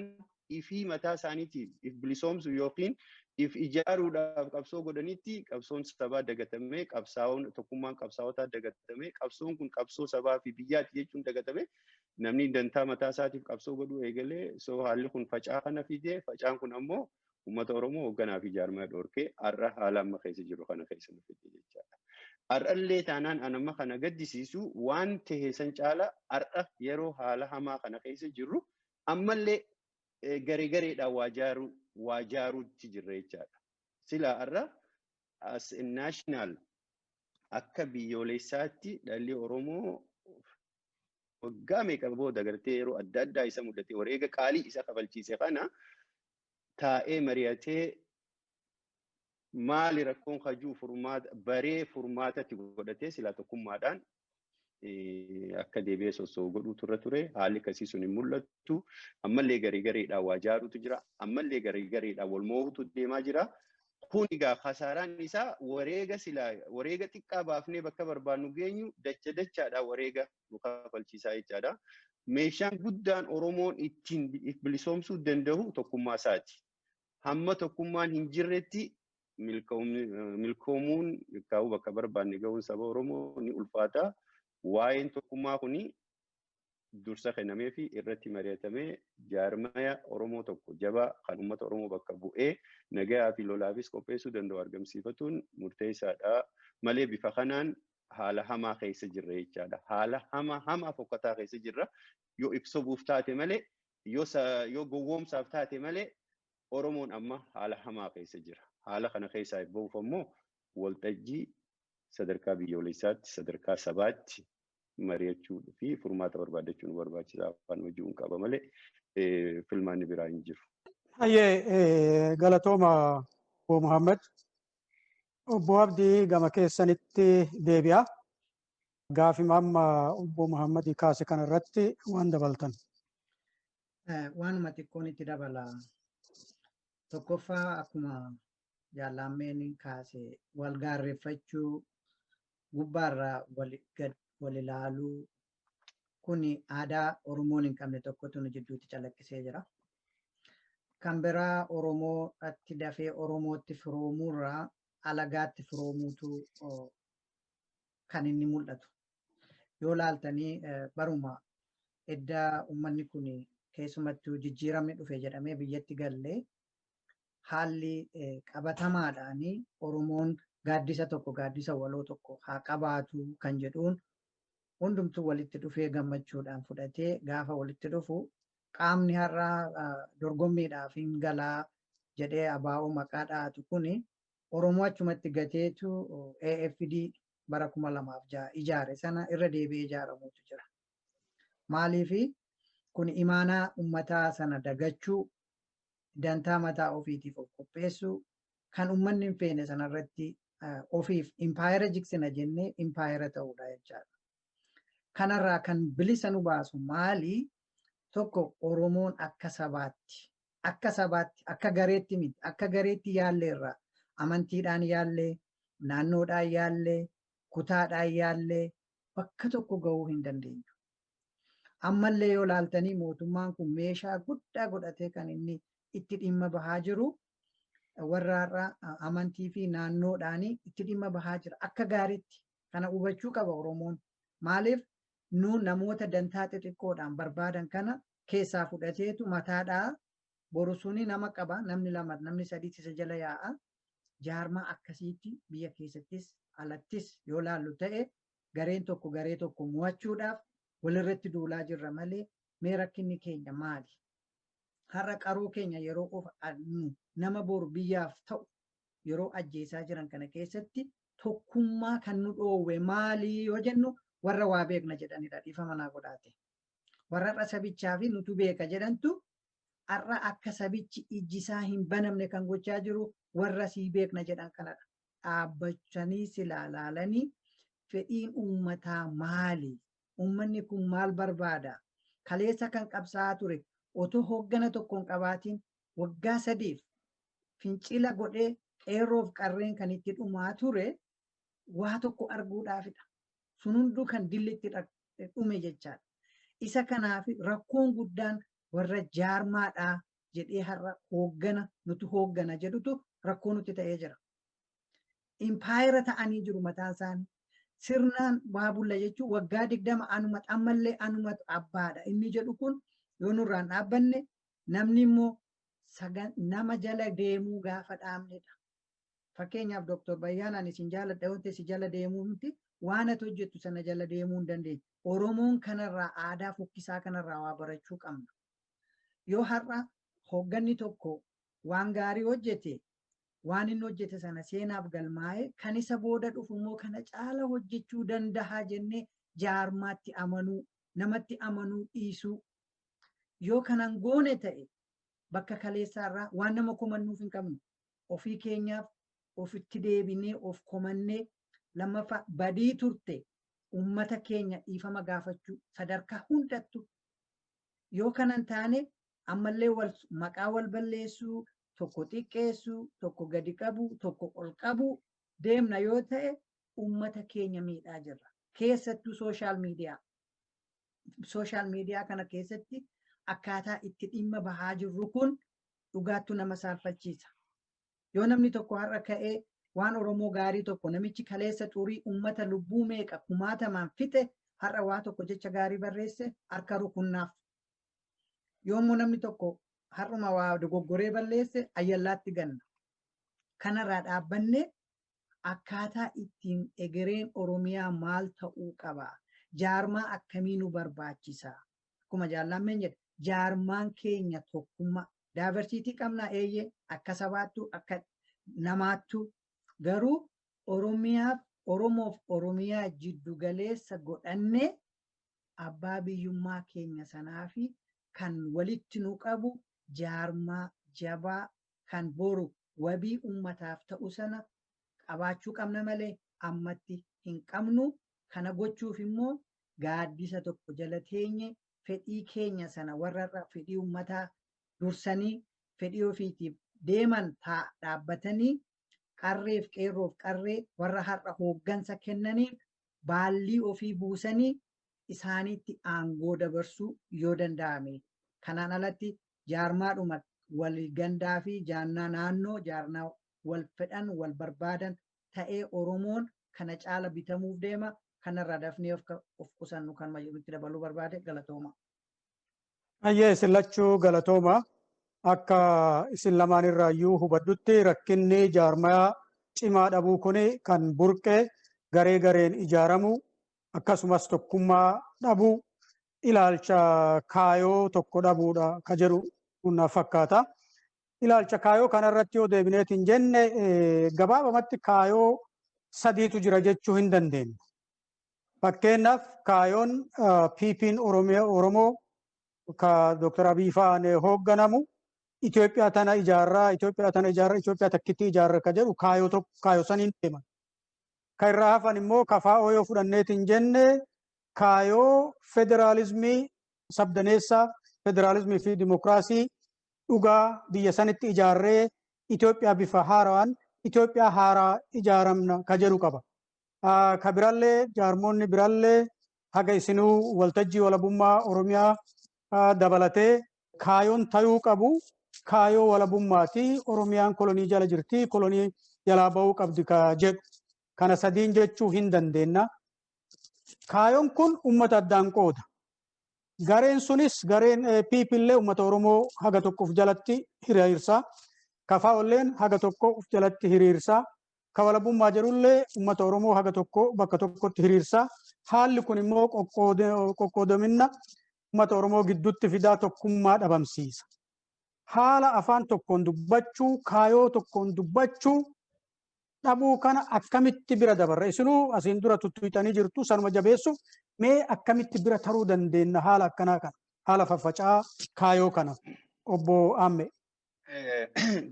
ifii mataa isaaniitiif if bilisoomsu yookiin if ijaaruudhaaf qabsoo godhanitti qabsoon sabaa dagatamee qabsaa'oon tokkummaan qabsaa'otaa dagatamee qabsoon kun qabsoo sabaa fi biyyaatti jechuun dagatamee namni dantaa mataa isaatiif qabsoo godhuu eegalee soo haalli kun facaa kana fidee facaan kun ammoo uummata Oromoo hoogganaa fi jaarmaa dhorkee har'a haala amma keessa jiru kana keessa nu fidee jechaadha. Har'allee taanaan anamma kana gaddisiisu waan ta'e san caala har'a yeroo haala hamaa kana keessa jirru ammallee garee gareedhaan waa jaaruutti jirra jechaadha. Silaa har'a as naashinaal akka biyyoolessaatti dhalli Oromoo waggaa meeqa booda gartee yeroo adda addaa isa mudate wareega qaalii isa kafalchiise kana taa'ee mari'atee maali rakkoon hajuu baree furmaatatti godhatee silaa tokkummaadhaan akka deebi'ee sossoo godhuu turre ture haalli akkasii sun hin mul'attu. Ammallee garii gareedhaan waa jaaruutu jira. Ammallee garii gareedhaan wal moo'utu deemaa jira. Kun egaa kasaaraan isaa wareega xiqqaa baafnee bakka barbaannu geenyu dachaadhaan wareega nu kafalchiisaa jechaadha. Meeshaan guddaan Oromoon ittiin bilisoomsuu danda'u tokkummaa isaati. Hamma tokkummaan hin jirretti milkoomuun kaa'uu bakka barbaanne ga'uun saba Oromoo ni ulfaata. Waa'een tokkummaa kuni dursa kennamee fi irratti mari'atamee jaarmaya Oromoo tokko jabaa kan uummata Oromoo bakka bu'ee nagayaa fi lolaafis qopheessuu danda'u argamsiifatuun murteessaadha. Malee bifa kanaan haala hamaa keessa jirra jechaadha. Haala hamaa fokkataa keessa jirra. Yoo ibsuuf taate malee yoo gowwoomsaaf taate malee Oromoon amma haala hamaa keessa jira. Haala kana keessaa bahuuf ammoo waltajjii sadarkaa biyyoolessaatti sadarkaa sabaatti mari'achuu fi furmaata barbaadachuun barbaachisaa afaan hojiin qaba malee filmaanni biraa hin jiru. Hayyee galatooma Obbo Muhammad. Obbo Abdii gama keessanitti deebi'a. Gaafima amma Obbo Muhammad kaase kanarratti waan dabaltan. Waanuma xiqqoon itti dabala. Tokkoffaa akkuma jaallammeen kaase wal gaarreeffachuu gubbaarraa wal ilaaluu kuni aadaa Oromoon hin qabne tokkotu nu jidduutti calaqqisee jira. Kan biraa Oromoodhaatti dafee Oromootti firoomuurraa alagaatti firoomuutu kan inni mul'atu. Yoo laaltanii baruma eddaa uummanni kun keessumattuu jijjiiramni dhufe jedhamee biyyatti gallee haalli qabatamaadhaan Oromoon gaaddisa tokko gaaddisa waloo tokko haa qabaatu kan jedhuun hundumtuu walitti dhufee gammachuudhaan fudhatee gaafa walitti dhufu qaamni har'aa dorgommiidhaaf hin galaa jedhee abaa'oo maqaa dhahatu kuni Oromoo achumatti gateetu AFD bara 2006 ijaare sana irra deebi'ee ijaaramuutu jira. Maaliifi kun imaanaa uummataa sana dagachuu dantaa mataa ofiitiif of qopheessuu kan uummanni hin feene sanarratti ofiif impaayera jigsina jennee impaayera ta'uudha jechaadha. Kanarraa kan bilisa nu baasu maali? Tokko Oromoon akka sabaatti akka gareetti miti akka gareetti yaalleerraa amantiidhaan yaallee naannoodhaan yaallee kutaadhaan yaallee bakka tokko gahuu hin dandeenyu. Ammallee yoo laaltanii mootummaan kun meeshaa guddaa godhatee kan inni itti dhimma bahaa jiru warra amantii fi naannoodhaan itti dhimma bahaa jira. Akka gaariitti kana hubachuu qaba Oromoon. Maaliif nu namoota dantaa xixiqqoodhaan barbaadan kana keessaa fudhateetu mataadhaa boru suni nama qaba namni lama namni sadii isa jala yaa'a. Jaarmaa akkasiitti biyya keessattis alattis yoo laallu ta'e gareen tokko garee tokko mo'achuudhaaf walirratti duulaa jirra malee mee rakkinni keenya maali? Har'a qaroo keenya yeroo nama boru biyyaaf ta'u yeroo ajjeesaa jiran kana keessatti tokkummaa kan nu dhoowwe maali yoo jennu warra waa beekna jedhanidha dhiifama naa godhaate. Warra har'a sabichaa fi nutu beeka jedhantu har'a akka sabichi ijjisaa hin banamne kan gochaa jiru warra sii beekna jedhan kanadha. Dhaabbachanii silaalaalanii fedhiin uummataa maali? Uummanni kun maal barbaada? Kaleessa kan qabsaa'aa ture otoo hooggana tokkoon qabaatiin waggaa 3 fincila godhee qeerroof qarreen kan itti dhumaa ture waa tokko arguudhaafidha. Sun hunduu kan dillitti dhume jechaadha. Isa kanaaf rakkoon guddaan warra jaarmaadhaa jedhee har'a hooggana nuti hooggana jedhutu rakkoo nutti ta'ee jira. Impaayera ta'anii jiru mataan isaanii. Sirnaan baabulla jechuun waggaa 20 anuma ammallee anumatu abbaadha. Inni jedhu kun yoo nurraan dhaabbanne namni immoo nama jala deemuu gaafa dhaabnedha. Fakkeenyaaf Dr. Bayyaanaan isin jaaladha wanti si jala deemuu miti waan ati hojjettu sana jala deemuu hin dandeenye. Oromoon kanarraa aadaa fokkisaa kanarraa waa barachuu qabna. Yoo har'a hoogganni tokko waan gaarii hojjete waan inni hojjete sana seenaaf galmaa'e kan isa booda dhufu immoo kana caala hojjechuu danda'a jennee jaarmaatti amanuu namatti amanuu dhiisuu yoo kanan goone ta'e bakka kaleessaarraa waan nama komannuuf hin qabnu ofii keenyaaf ofitti deebinee of komannee lammaffaa badii turte ummata keenya dhiifama gaafachuu sadarkaa hundattu yoo kanan taane ammallee maqaa wal balleessuu tokko xiqqeessuu tokko gadi qabu tokko ol qabu deemna yoo ta'e ummata keenya miidhaa jirra keessattuu sooshaal miidiyaa kana keessatti akkaataa itti dhimma bahaa jirru kun dhugaattu nama saalfachiisa yoo namni tokko har'a ka'ee waan Oromoo gaarii tokko namichi kaleessa xurii ummata lubbuu meeqa kumaatamaan fixe har'a waa tokko jecha gaarii barreesse harka rukunnaaf yoommoo namni tokko har'uma waa dogoggoree balleesse ayyallaatti ganna. Kanarraa dhaabbanne akkaataa ittiin egereen Oromiyaa maal ta'uu qaba. Jaarmaa akkamii nu barbaachisa. Akkuma jaallammeen jedhe jaarmaan keenya tokkummaa. Daaversiitii qabnaa eeyyee akka sabaattuu akka namaattuu garuu Oromoof Oromiyaa jiddu galeessa godhannee abbaa biyyummaa keenya sanaa fi kan walitti nu qabu jaarmaa jabaa kan boru wabii ummataaf ta'u sana qabaachuu qabna malee ammatti hin qabnu. Kana gochuuf immoo gaaddisa tokko jala teenye fedhii keenya sana warra fedhii ummataa dursanii fedhii ofiitiif deeman dhaabbatanii qarreef qeerroof qarree warra har'a hooggansa kennaniif baallii ofii buusanii isaaniitti aangoo dabarsuu yoo danda'ame. Kanaan alatti jaarmaadhuma wal gandaa fi jaarmaa naannoo jaarmaa wal fedhan wal barbaadan ta'ee Oromoon kana caala bitamuuf deema. Kanarraa dafnee of qusannu kan itti dabaluu barbaade galatooma. Ayyee isin lachuu galatooma. Akka isin lamaan irraayyuu hubaddutti rakkinni jaarmaa cimaa dhabuu kuni kan burqee garee gareen ijaaramu akkasumas tokkummaa dhabuu ilaalcha kaayoo tokko dhabuudha ka jedhu na fakkaata. Ilaalcha kaayoo kanarratti yoo deebineetiin jenne gabaabamatti kaayoo sadiitu jira jechuu hin dandeenyu. Fakkeenyaaf kaayoon PP'n Oromoo ka Dr. Abiy fa'aan hoogganamu Itoophiyaa tana ijaarraa, Itoophiyaa takkitti ijaarra ka jedhu kaayoo saniin deeman. Kan irraa hafan immoo kafaa'oo yoo fudhanneetiin jenne kaayoo federaalizimii sabdaneessaa, federaalizimii fi dimokiraasii dhugaa biyya sanitti ijaarree Itoophiyaa bifa haaraan Itoophiyaa haaraa ijaaramna ka jedhu qaba. Ka birallee jaarmoonni birallee haga isinuu waltajjii walabummaa Oromiyaa dabalatee kaayoon ta'uu qabu kaayoo walabummaati Oromiyaan kolonii jala jirti kolonii jalaa ba'uu qabdi ka jedhu kana sadiin jechuu hin dandeenna. Kaayoon kun ummata addaan qooda. Gareen sunis gareen PP'llee ummata Oromoo haga tokko of jalatti hiriirsa. KFO'lleen haga tokko of jalatti hiriirsa. Ka walabummaa jedhullee ummata Oromoo haga tokko bakka tokkotti hiriirsa. Haalli kun immoo qoqqoodamina ummata Oromoo gidduutti fidaa tokkummaa dhabamsiisa. Haala afaan tokkoon dubbachuu, kaayoo tokkoon dubbachuu dhabuu kana akkamitti bira dabarra? Isinuu asiin dura tuttuutanii jirtu sanuma jabeessuuf mee akkamitti bira taruu dandeenya haala akkanaa kana? Haala faffaca'aa kaayoo kana obbo Amme.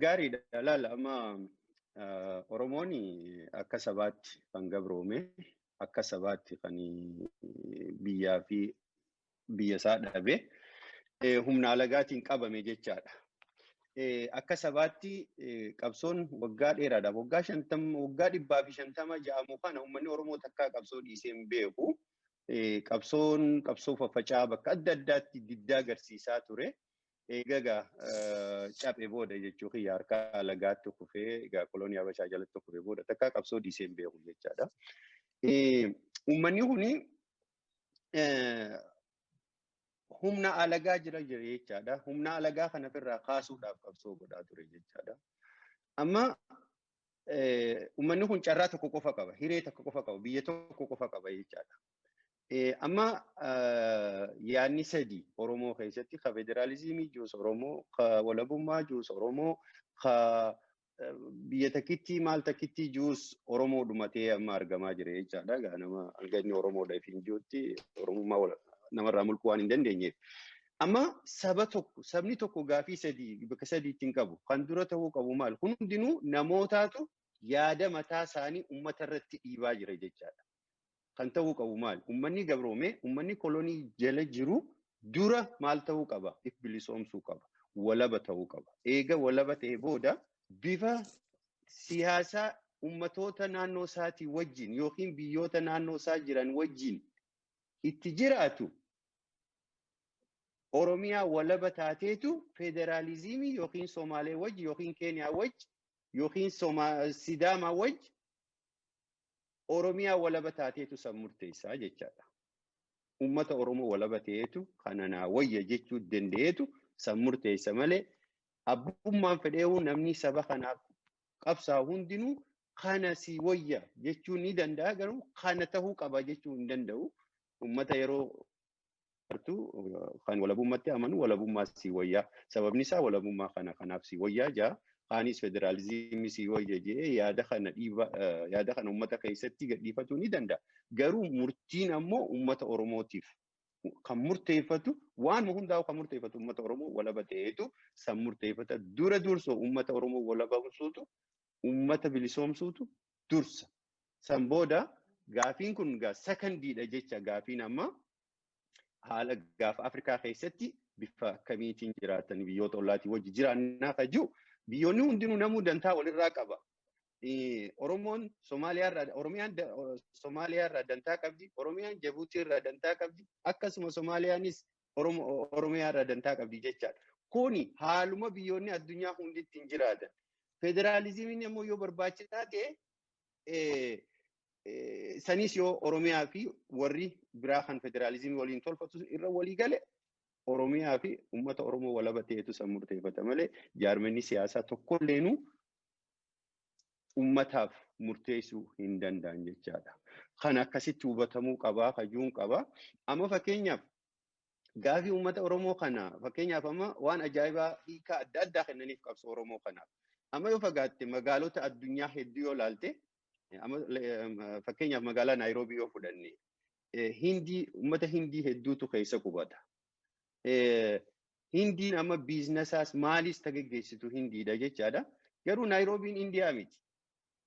Gaariidha. Laala amma Oromoon akka sabaatti kan gabroome, akka sabaatti kan biyyaa fi biyya isaa dhabe humna alagaatiin qabame jechaadha. Akka sabaatti qabsoon waggaa dheeraadha. Waggaa 150 ja'amu kana uummanni Oromoo takkaa qabsoo dhiisee hin beeku. Qabsoo faffaca'aa bakka adda addaatti diddaa agarsiisaa ture. Egaa caphee booda jechuun xiyyaa harka alagaatti kufee egaa kolonii Habashaa jalatti kufee booda takkaa qabsoo dhiisee hin beeku jechaadha. Uummanni kuni humna alagaa jira jechaadha. Humna alagaa kana ofirraa kaasuudhaaf qabsoo godhaa ture jechaadha. Amma uummanni kun carraa tokko qofa qaba, hiree tokko qofa qaba, biyya tokko qofa qaba jechaadha. Amma yaadni sadii Oromoo keessatti ka federaalizimii juus Oromoo, ka walabummaa juus Oromoo, ka biyya takkitti maal takkitti juus Oromoo dhumatee amma argamaa jira jechaadha. Nama hanganni Oromoodhaaf hin jirutti Oromummaa namarraa mulquu waan hin dandeenyeef. Amma sabni tokko gaafii sadii bakka sadiitti hin qabu. Kan dura ta'uu qabu maal? Kun hundinuu namootaatu yaada mataa isaanii uummata irratti dhiibaa jira jechaadha. Kan ta'uu qabu maal? Uummanni gabroomee, uummanni kolonii jala jiru dura maal ta'uu qaba? If bilisoomsuu qaba. Walaba ta'uu qaba. Eega walaba ta'ee booda bifa siyaasaa uummatoota naannoo isaatii wajjin yookiin biyyoota naannoo isaa jiran wajjin itti jiraatu Oromiyaa walaba taateetu federaalizimii yookiin Somaalee wajji yookiin Keeniyaa wajji yookiin Sidaamaa wajji Oromiyaa walaba taateetu san murteessaa jechaadha. Uummata Oromoo walaba ta'eetu kananaa wayya jechuu danda'eetu san murteessa malee abbummaan fedheewu namni saba kanaaf qabsaa hundinuu kana si wayya jechuu ni danda'a garuu kana ta'uu qaba jechuu hin danda'u. Uummata yeroo kan walabummaatti amanu walabummaa si wayyaa. Sababni isaa walabummaa kanaaf si wayyaa jaa. Kaanis federaalizimii si wayya jee yaada kana uummata keessatti gadhiifachuu ni danda'a. Garuu murtiin ammoo uummata Oromootiif kan murteeffatu waan hundaa'u kan murteeffatu uummata Oromoo walaba ta'eetu san murteeffata. Dura dursoo uummata Oromoo walabamsuutu uummata bilisoomsuutu dursa. San booda gaafiin kun sakandiidha jecha gaafiin amma haala gaafa Afrikaa keessatti bifa akkamiitiin jiraatan biyyoota ollaatii wajji jiraannaa kajuu biyyoonni hundinuu namuu dantaa walirraa qaba. Oromiyaan Somaaliyaa irraa dantaa qabdi, Oromiyaan Jabuutii irraa dantaa qabdi, akkasuma Somaaliyaanis Oromiyaa irraa dantaa qabdi jechaadha. Kuni haaluma biyyoonni addunyaa hundi ittiin jiraatan. Federaalizimiin immoo yoo barbaachisaa ta'e sanis yoo Oromiyaa fi warri biraa kan federaalizimii waliin tolfatu irra walii gale Oromiyaa fi uummata Oromoo walaba ta'etu san murteeffata malee jaarmanni siyaasaa tokkolleenu uummataaf murteessuu hin danda'an jechaadha. Kan akkasitti hubatamuu qabaa, kajuun qabaa. Amma fakkeenyaaf gaafii uummata Oromoo kana fakkeenyaaf amma waan ajaa'ibaa hiikaa adda addaa kennaniif qabsoo Oromoo kanaaf. Amma yoo fagaatte magaalota addunyaa hedduu yoo ilaalte fakkeenyaaf magaalaa Naayiroobii yoo fudhanne uummata Hindii hedduutu keessa qubata. Hindiin amma biizinasaas maalis gaggeessitu Hindiidha jechaadha. Garuu Naayiroobiin Indiyaa miti.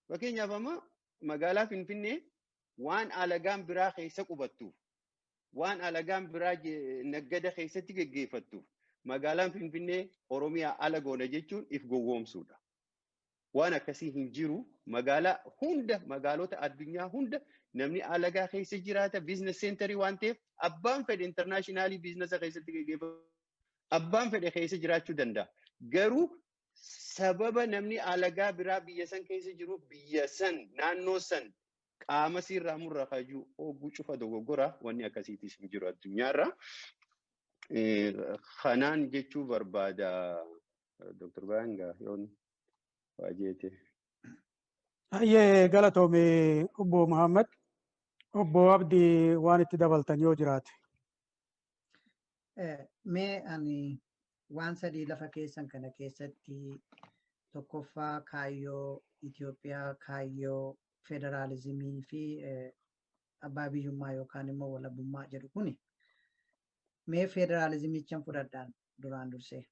Fakkeenyaaf amma magaalaa Finfinnee waan alagaan biraa keessa qubattuuf, waan alagaan biraa naggada keessatti gaggeeffattuuf magaalaan Finfinnee Oromiyaa ala goona jechuun if gowwoomsuudha. Waan akkasii hin jiru magaalota addunyaa hunda namni alagaa keessa jiraata biizines seenterii waan ta'eef abbaan fedhe intarnaashinaali biizinasa keessatti gaggeeffatu abbaan fedhe keessa jiraachuu danda'a. Garuu sababa namni alagaa biraa biyya san keessa jiruuf biyya san naannoo san qaama sirraa murra kajuu oguu cufa dogoggora wanni akkasiitis hin jiru addunyaarra. Kanaan jechuu barbaada Dr. Bayangaa yoon wajeete. Ayyee galatoome obbo Muhammad. Obbo Abdii waan itti dabaltan yoo jiraate. Mee ani waan sadii lafa keessan kana keessatti tokkoffaa kaayyoo Itoophiyaa, kaayyoo federaalizimii fi abbaa biyyummaa yookaan immoo walabummaa jedhu kuni mee federaalizimichaan fudhadhaan duraan dursee.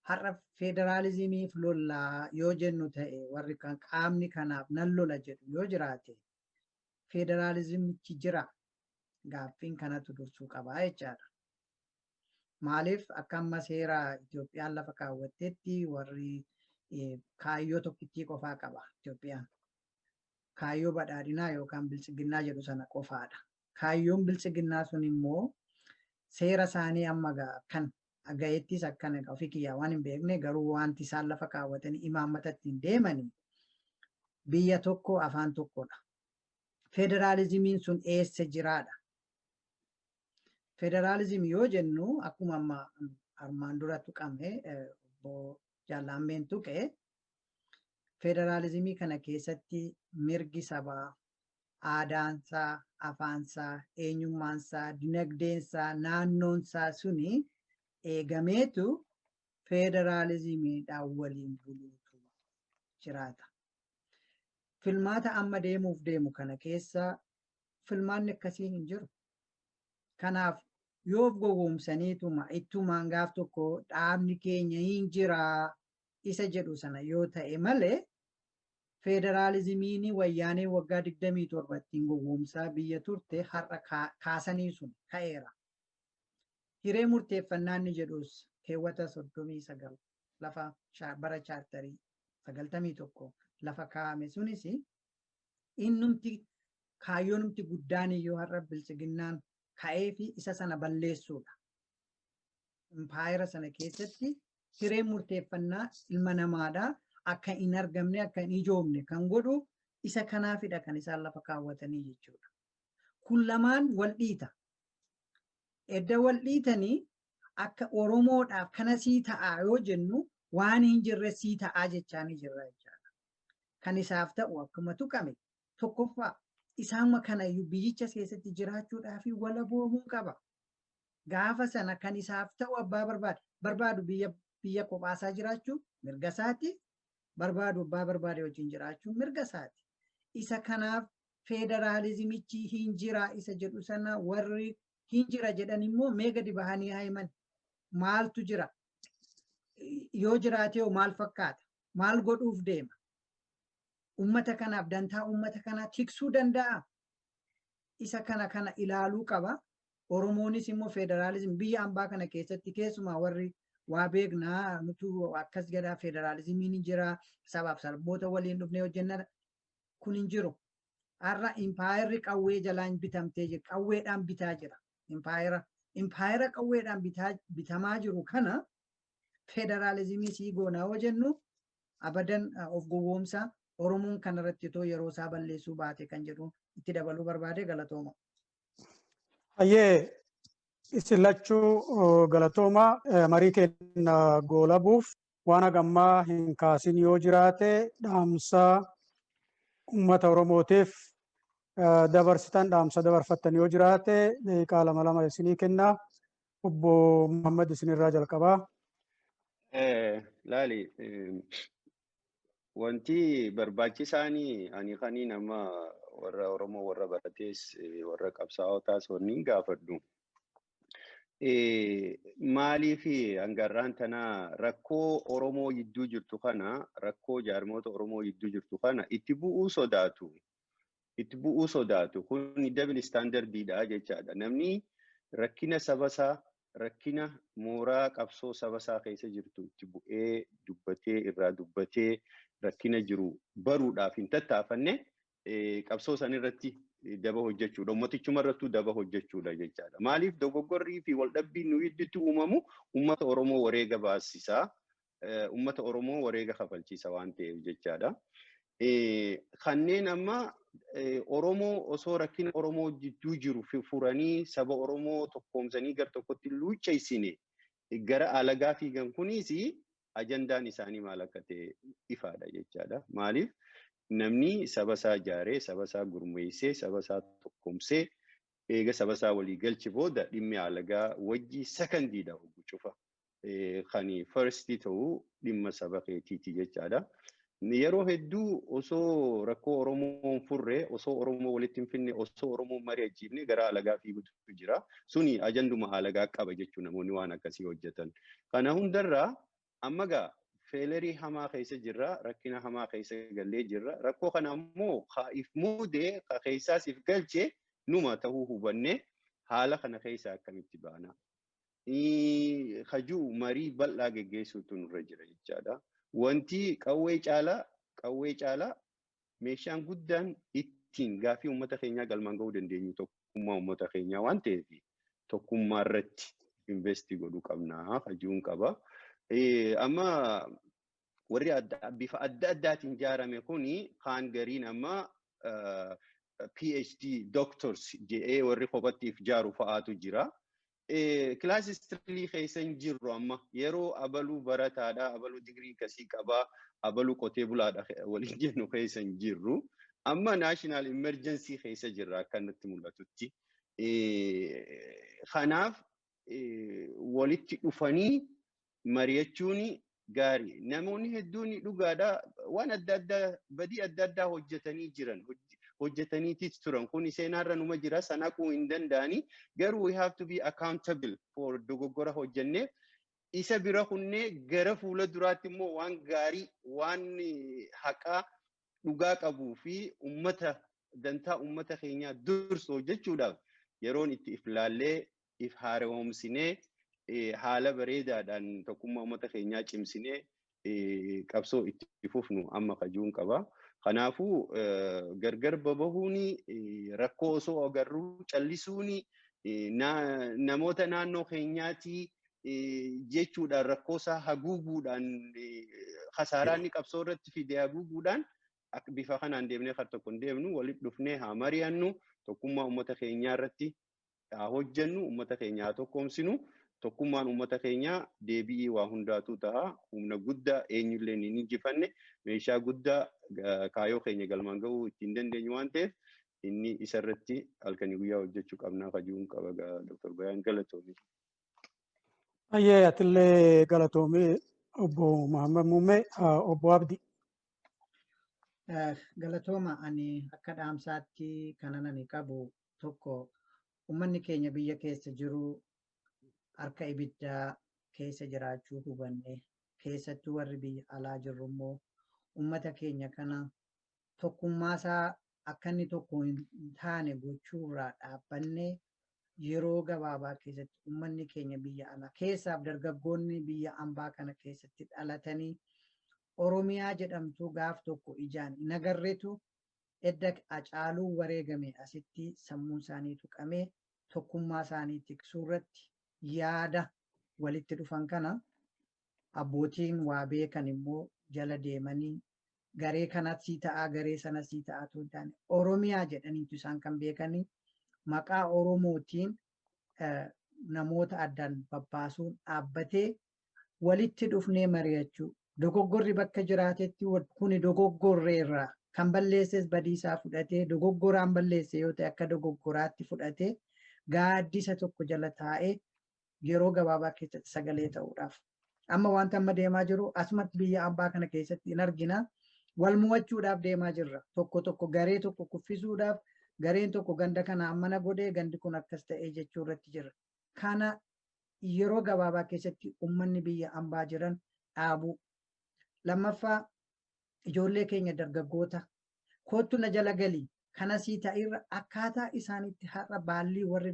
Har'a federaalizimiif lollaa yoo jennu ta'e warri kan qaamni kanaaf nan lola jedhu yoo jiraate federaalizimichi jira gaaffiin kanatu dursuu qabaa jechaadha. Maaliif akka amma seera Itoophiyaan lafa kaawwattetti warri kaayyoo tokkittii qofaa qaba Itoophiyaan. Kaayyoo badhaadhinaa yookaan bilchiginnaa jedhu sana qofaadha. Kaayyoon bilchiginnaa sun immoo seera isaanii amma kan ga'ettis akkana ofii kiyyaa waan hin beekne garuu wanti isaan lafa kaawwatanii imaammatatti hin deemanii biyya tokko afaan tokkodha. Federaalizimiin sun eessa jiraadha? Federaalizimii yoo jennu akkuma armaan dura tuqame obbo Jaallambeen tuqe federaalizimii kana keessatti mirgi sabaa, aadaansaa, afaansaa, eenyummaansaa, dinagdeensaa, naannoonsaa suni eegameetu federaalizimiidhaan waliin buluutu jiraata. Filmaata amma deemu kana keessa filmaanni akkasii hin jiru. Kanaaf yoo gowwoomsaniituma ittumaan gaaf tokko dhaabni keenya hin jiraa isa jedhu sana yoo ta'e malee federaalizimiin wayyaanee waggaa 27 ittiin gowwoomsaa biyya turte har'a kaasanii sun ka'eera. Hiree murteeffannaa inni jedhus keewwata 39 lafa bara chaartarii 91 lafa kaa'ame sunis innumti kaayyoonumti guddaan iyyuu har'a bilchiginnaan ka'ee fi isa sana balleessuudha. Impaayera sana keessatti hiree murteeffannaa ilma namaadhaa akka hin argamne akka hin ijoomne kan godhu isa kanaafidha kan isaan lafa kaawwatanii jechuudha. Kun lamaan wal dhiita. Edda wal dhiitanii akka Oromoodhaaf kana sii ta'aa yoo jennu waan hin jirre sii ta'aa jechaa ni jirra jechaadha. Kan isaaf ta'u akkuma tuqame tokkoffaa isaanuma kanayyuu biyyicha keessatti jiraachuudhaaf walaboomuu qaba. Gaafa sana kan isaaf ta'u abbaa barbaadu biyya kophaasaa jiraachuu mirga isaati. Barbaadu abbaa barbaade wajjin jiraachuu mirga isaati. Isa kanaaf federaalizimichi hin jira isa jedhu sana warri hin jira jedhan immoo mee gadi bahanii haa himan. Maaltu jira? Yoo jiraate maal fakkaata? Maal godhuuf deema? Ummata kanaaf dantaa ummata kanaa tiksuu danda'a. Isa kana ilaaluu qaba. Oromoonis immoo federaalizim biyya ambaa kana keessatti keessumaa warri waa beeknaa nutu akkas jedhaa federaalizimiin jira sabaaf saboota waliin dhufnee hojjenna kun hin jiru. Har'a impaayerri qawwee jalaan bitamtee jira. Qawweedhaan bitaa jira. Impaayera qawweedhaan bitamaa jiru kana federaalizimii sii goonaa yoo jennu abadan of gowwoomsaa Oromoon kanarratti too yeroo isaa balleessuu baate kan jedhu itti dabaluu barbaade galatooma. Hayyee isin lachuu galatooma marii keenya goolabuuf waan hagammaa hin kaasin yoo jiraate dhaamsa uummata Oromootiif dabarsitan dhaamsa dabarfattan yoo jiraate daqiiqaa 2 isinii kennaa. Obbo Muhammad isinirraa jalqabaa. Laali wanti barbaachisaanii ani kanii nama warra Oromoo warra baratees warra qabsaa'otaas wanni gaafadhu. Maaliif hangarraan tanaa rakkoo Oromoo jidduu jirtu kana rakkoo jaarmoota Oromoo jidduu jirtu kana itti bu'uu sodaatu kun double standardidha jechaadha. Namni rakkina sabasaa rakkina mooraa qabsoo sabasaa keessa jirtu itti bu'ee dubbatee irraa dubbatee rakkina jiru baruudhaaf hin tattaafanne qabsoo san irratti daba hojjechuudha. Ummatichuma irrattuu daba hojjechuudha jechaadha. Maaliif dogoggorrii fi waldhabbiin nu gidduutti uumamu ummata Oromoo wareega baasisaa, ummata Oromoo wareega kafalchiisa waan ta'eef jechaadha. Kanneen amma Oromoo osoo rakkina Oromoo jidduu jiru furanii saba Oromoo tokkoomsanii gar tokkotti luucceessine gara alagaa fiigan kunis ajandaan isaanii maal akka ta'e ifaadha jechaadha. Maaliif namni saba isaa ijaaree saba isaa gurmeessee saba isaa tokkoomsee eega saba isaa walii galchi booda dhimmi alagaa wajjii sekondiidha cufa. Kan firstii ta'uu dhimma saba keetiiti jechaadha. Yeroo hedduu osoo rakkoo Oromoo furree osoo Oromoo walitti hin finne osoo Oromoo marii ajjiifne gara alagaa fiigutu jira. Suni ajanduma alagaa qaba jechuun namoonni waan akkasii hojjetan. Kana hundarraa amma gaa feelerii hamaa keessa jirra, rakkina hamaa keessa gallee jirra. Rakkoo kana immoo kaa'if muudee ka keessaasiif galchee numa ta'uu hubanne haala kana keessa akkamitti baana. Kajuu marii bal'aa geggeessuutu nurra jira jechaadha. Wanti qawwee caalaa meeshaan guddaan ittiin gaafii uummata keenyaa galmaan ga'uu dandeenyu tokkummaa uummata keenyaa waan ta'eef tokkummaa irratti investii godhuu qabnaa kajuun qaba. Amma warri bifa adda addaatiin ijaarame kuni kaan gariin amma PhD doctors jedhee warri kophattiif ijaaru fa'aatu jira. kilaasii istirlii keessa hin jirru amma yeroo abaluu barataadha abaluu digirii kasii qabaa abaluu qotee bulaadha waliin jennu keessa hin jirru amma naashinaal imerjensii keessa jirra akka nutti mul'atutti. Kanaaf walitti dhufanii mari'achuun gaarii namoonni hedduun dhugaadha waan adda addaa badii adda addaa hojjetanii jiran hojjetaniitis turan kun seenaarra numa jira sanaquu hin danda'ani garuu we have to be accountable for dogoggora hojjennee isa bira kunnee gara fuula duraatti immoo waan gaarii waan haqaa dhugaa qabuu fi ummata dantaa ummata keenyaa dursu hojjechuudhaaf yeroon itti if laallee if haaromsinee haala bareedaadhaan tokkummaa ummata keenyaa cimsinee qabsoo itti fufnu amma kajuun qaba. Kanaafuu gargar babahuun rakkoo osoo agarruu callisuun namoota naannoo keenyaatii jechuudhaan rakkoo isaa haguuguudhaan khasaaraa inni qabsoo irratti fide haguuguudhaan bifa kanaan deemnee kan tokko hin deemnu walitti dhufnee haa mari'annu tokkummaa uummata keenyaa irratti haa hojjennu uummata keenya haa tokkoomsinu. Tokkummaan uummata keenyaa deebi'ii waa hundaatu ta'a humna guddaa eenyullee hin injifanne meeshaa guddaa kaayoo keenya galmaan ga'uu ittiin dandeenyu waan ta'eef inni isarratti halkanii guyyaa hojjechuu qabnaa kajuun qaba Dr. Bayaan galatoomii. Ayyee atillee galatoomii obbo Muhammad Muummee obbo Abdi. Galatooma ani akka dhaamsaatti kanan ani qabu tokko uummanni keenya biyya keessa jiru harka ibiddaa keessa jiraachuu hubanne keessattuu warri biyya alaa jirru immoo uummata keenya kana tokkummaasaa akka inni tokko hin taane gochuurraa dhaabbanne yeroo gabaabaa keessatti uummanni keenya biyya alaa keessaaf dargaggoonni biyya ambaa kana keessatti dhalatanii Oromiyaa jedhamtu gaaf tokko ijaan hin agarreetu edda Hacaaluu wareegame asitti sammuun isaanii tuqamee tokkummaa isaanii tiksuu irratti yaada walitti dhufan kana abbootiin waa beekan immoo jala deemanii garee kanatti ta'aa garee sanatti ta'aa tun taane Oromiyaa jedhaniitu isaan kan beekanii maqaa Oromootiin namoota addaan babbaasuun dhaabbatee walitti dhufnee mari'achuu dogoggorri bakka jiraatetti kuni dogoggorreerraa kan balleesses badiisaa fudhatee dogoggoraan balleesse yoo ta'e akka dogoggoraatti fudhatee gaaddisa tokko jala taa'ee yeroo gabaabaa keessatti sagalee ta'uudhaaf. Amma wanta amma deemaa jiru asumatti biyya ambaa kana keessatti hin argina. Wal mo'achuudhaaf deemaa jirra. Tokko garee tokko kuffisuudhaaf gareen tokko ganda kana ammana godhee gandi kun akkas ta'ee jechuu irratti jira. Kana yeroo gabaabaa keessatti uummanni biyya ambaa jiran dhaabuu. Lammaffaa ijoollee keenya dargaggoota kootu na jala galii kana sii ta'irra akkaataa isaanitti har'a baallii warri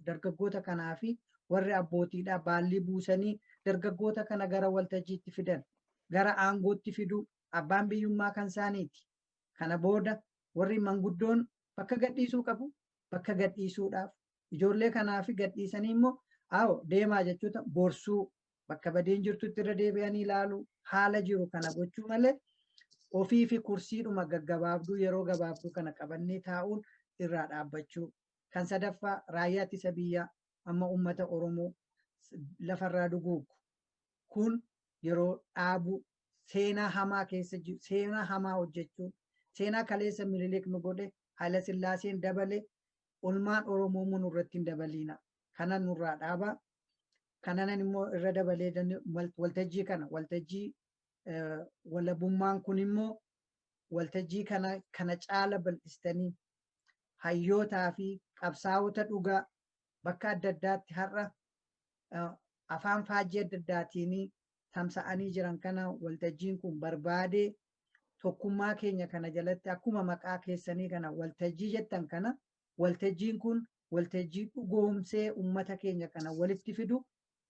dargaggoota kanaa fi warri abbootiidhaa baallii buusanii dargaggoota kana gara waltajjiitti fidan gara aangootti fiduu abbaan biyyummaa kan isaaniiti. Kana booda warri manguddoon bakka gadhiisuu qabu bakka gadhiisuudhaaf ijoollee kanaa fi gadhiisanii immoo deemaa jechuudha borsuu bakka badeen jirtutti irra deebi'anii ilaaluu haala jiru kana gochuu malee ofii fi kursiidhuma gaggabaabduu yeroo gabaabduu kana qabannee taa'uun irraa dhaabbachuu. Kan sadaffaa raayyaa ittisa biyyaa amma uummata Oromoo lafarraa duguugu kun yeroo dhaabu seenaa hamaa keessa jiru seenaa hamaa hojjechuun seenaa kaleessa Minilik nu godhe Haayila Sillaaseen dabale olmaan Oromoo mun irratti hin dabaliina kana nurraa dhaaba kananan immoo irra dabalee waltajjii kana waltajjii walabummaan kun immoo waltajjii kana caala bal'istanii hayyootaa fi qabsaa'ota dhugaa bakka adda addaatti har'a afaan faajjii adda addaatiin tamsa'anii jiran kana waltajjiin kun barbaadee tokkummaa keenya kana jalatti akkuma maqaa keessanii kana waltajjii jettan kana waltajjiin kun waltajjii dhugoomsee uummata keenya kana walitti fidu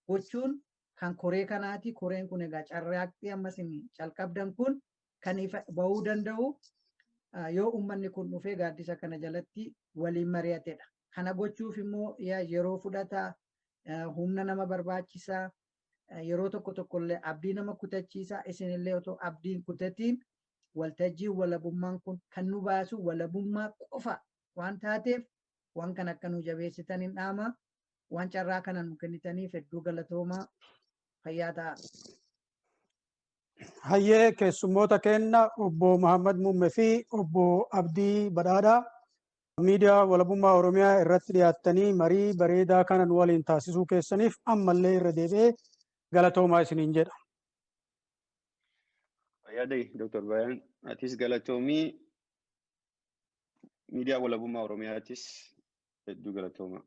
gochuun kan koree kanaati. Koreen kun egaa carraaqqii ammas calqabdan kun kan ifa bahuu danda'u yoo uummanni kun dhufee gaaddisa kana jalatti waliin mari'atedha. Kana gochuuf immoo yeroo fudhata humna nama barbaachisaa yeroo tokkollee abdii nama kutachiisaa isinillee otoo abdiin kutatiin waltajjii walabummaan kun kan nu baasu walabummaa qofa waan taateef waan kan akka nu jabeessitan hin dhaama. waan carraa kana nu kennitaniif hedduu galatoomaa fayyaa ta'a. Hayyee keessummoota keenya obbo Muhammad Muummee fi obbo Abdii Badhaadhaa miidiyaa walabummaa Oromiyaa irratti dhiyaattanii marii bareedaa kanan waliin taasisuu keessaniif ammallee irra deebi'ee galatoomaa isiniin jedha. Yaadai Dr. Bayan atis galatoomii miidiyaa walabummaa Oromiyaatis hedduu galatoomaa.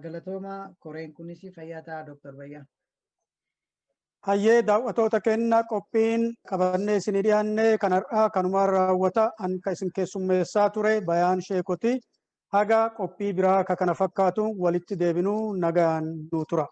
Galatoomaa koreen kunis fayyaa ta'a Dr. Bayan. Hayyee daawwattoota keenya qophiin qabannee isinii dhiyaanne kanarraa kanumaan raawwata an isin keessummeessaa ture Bayaan Sheekoti haga qophii biraa kana fakkaatu walitti deebinuu nagaan nu tura.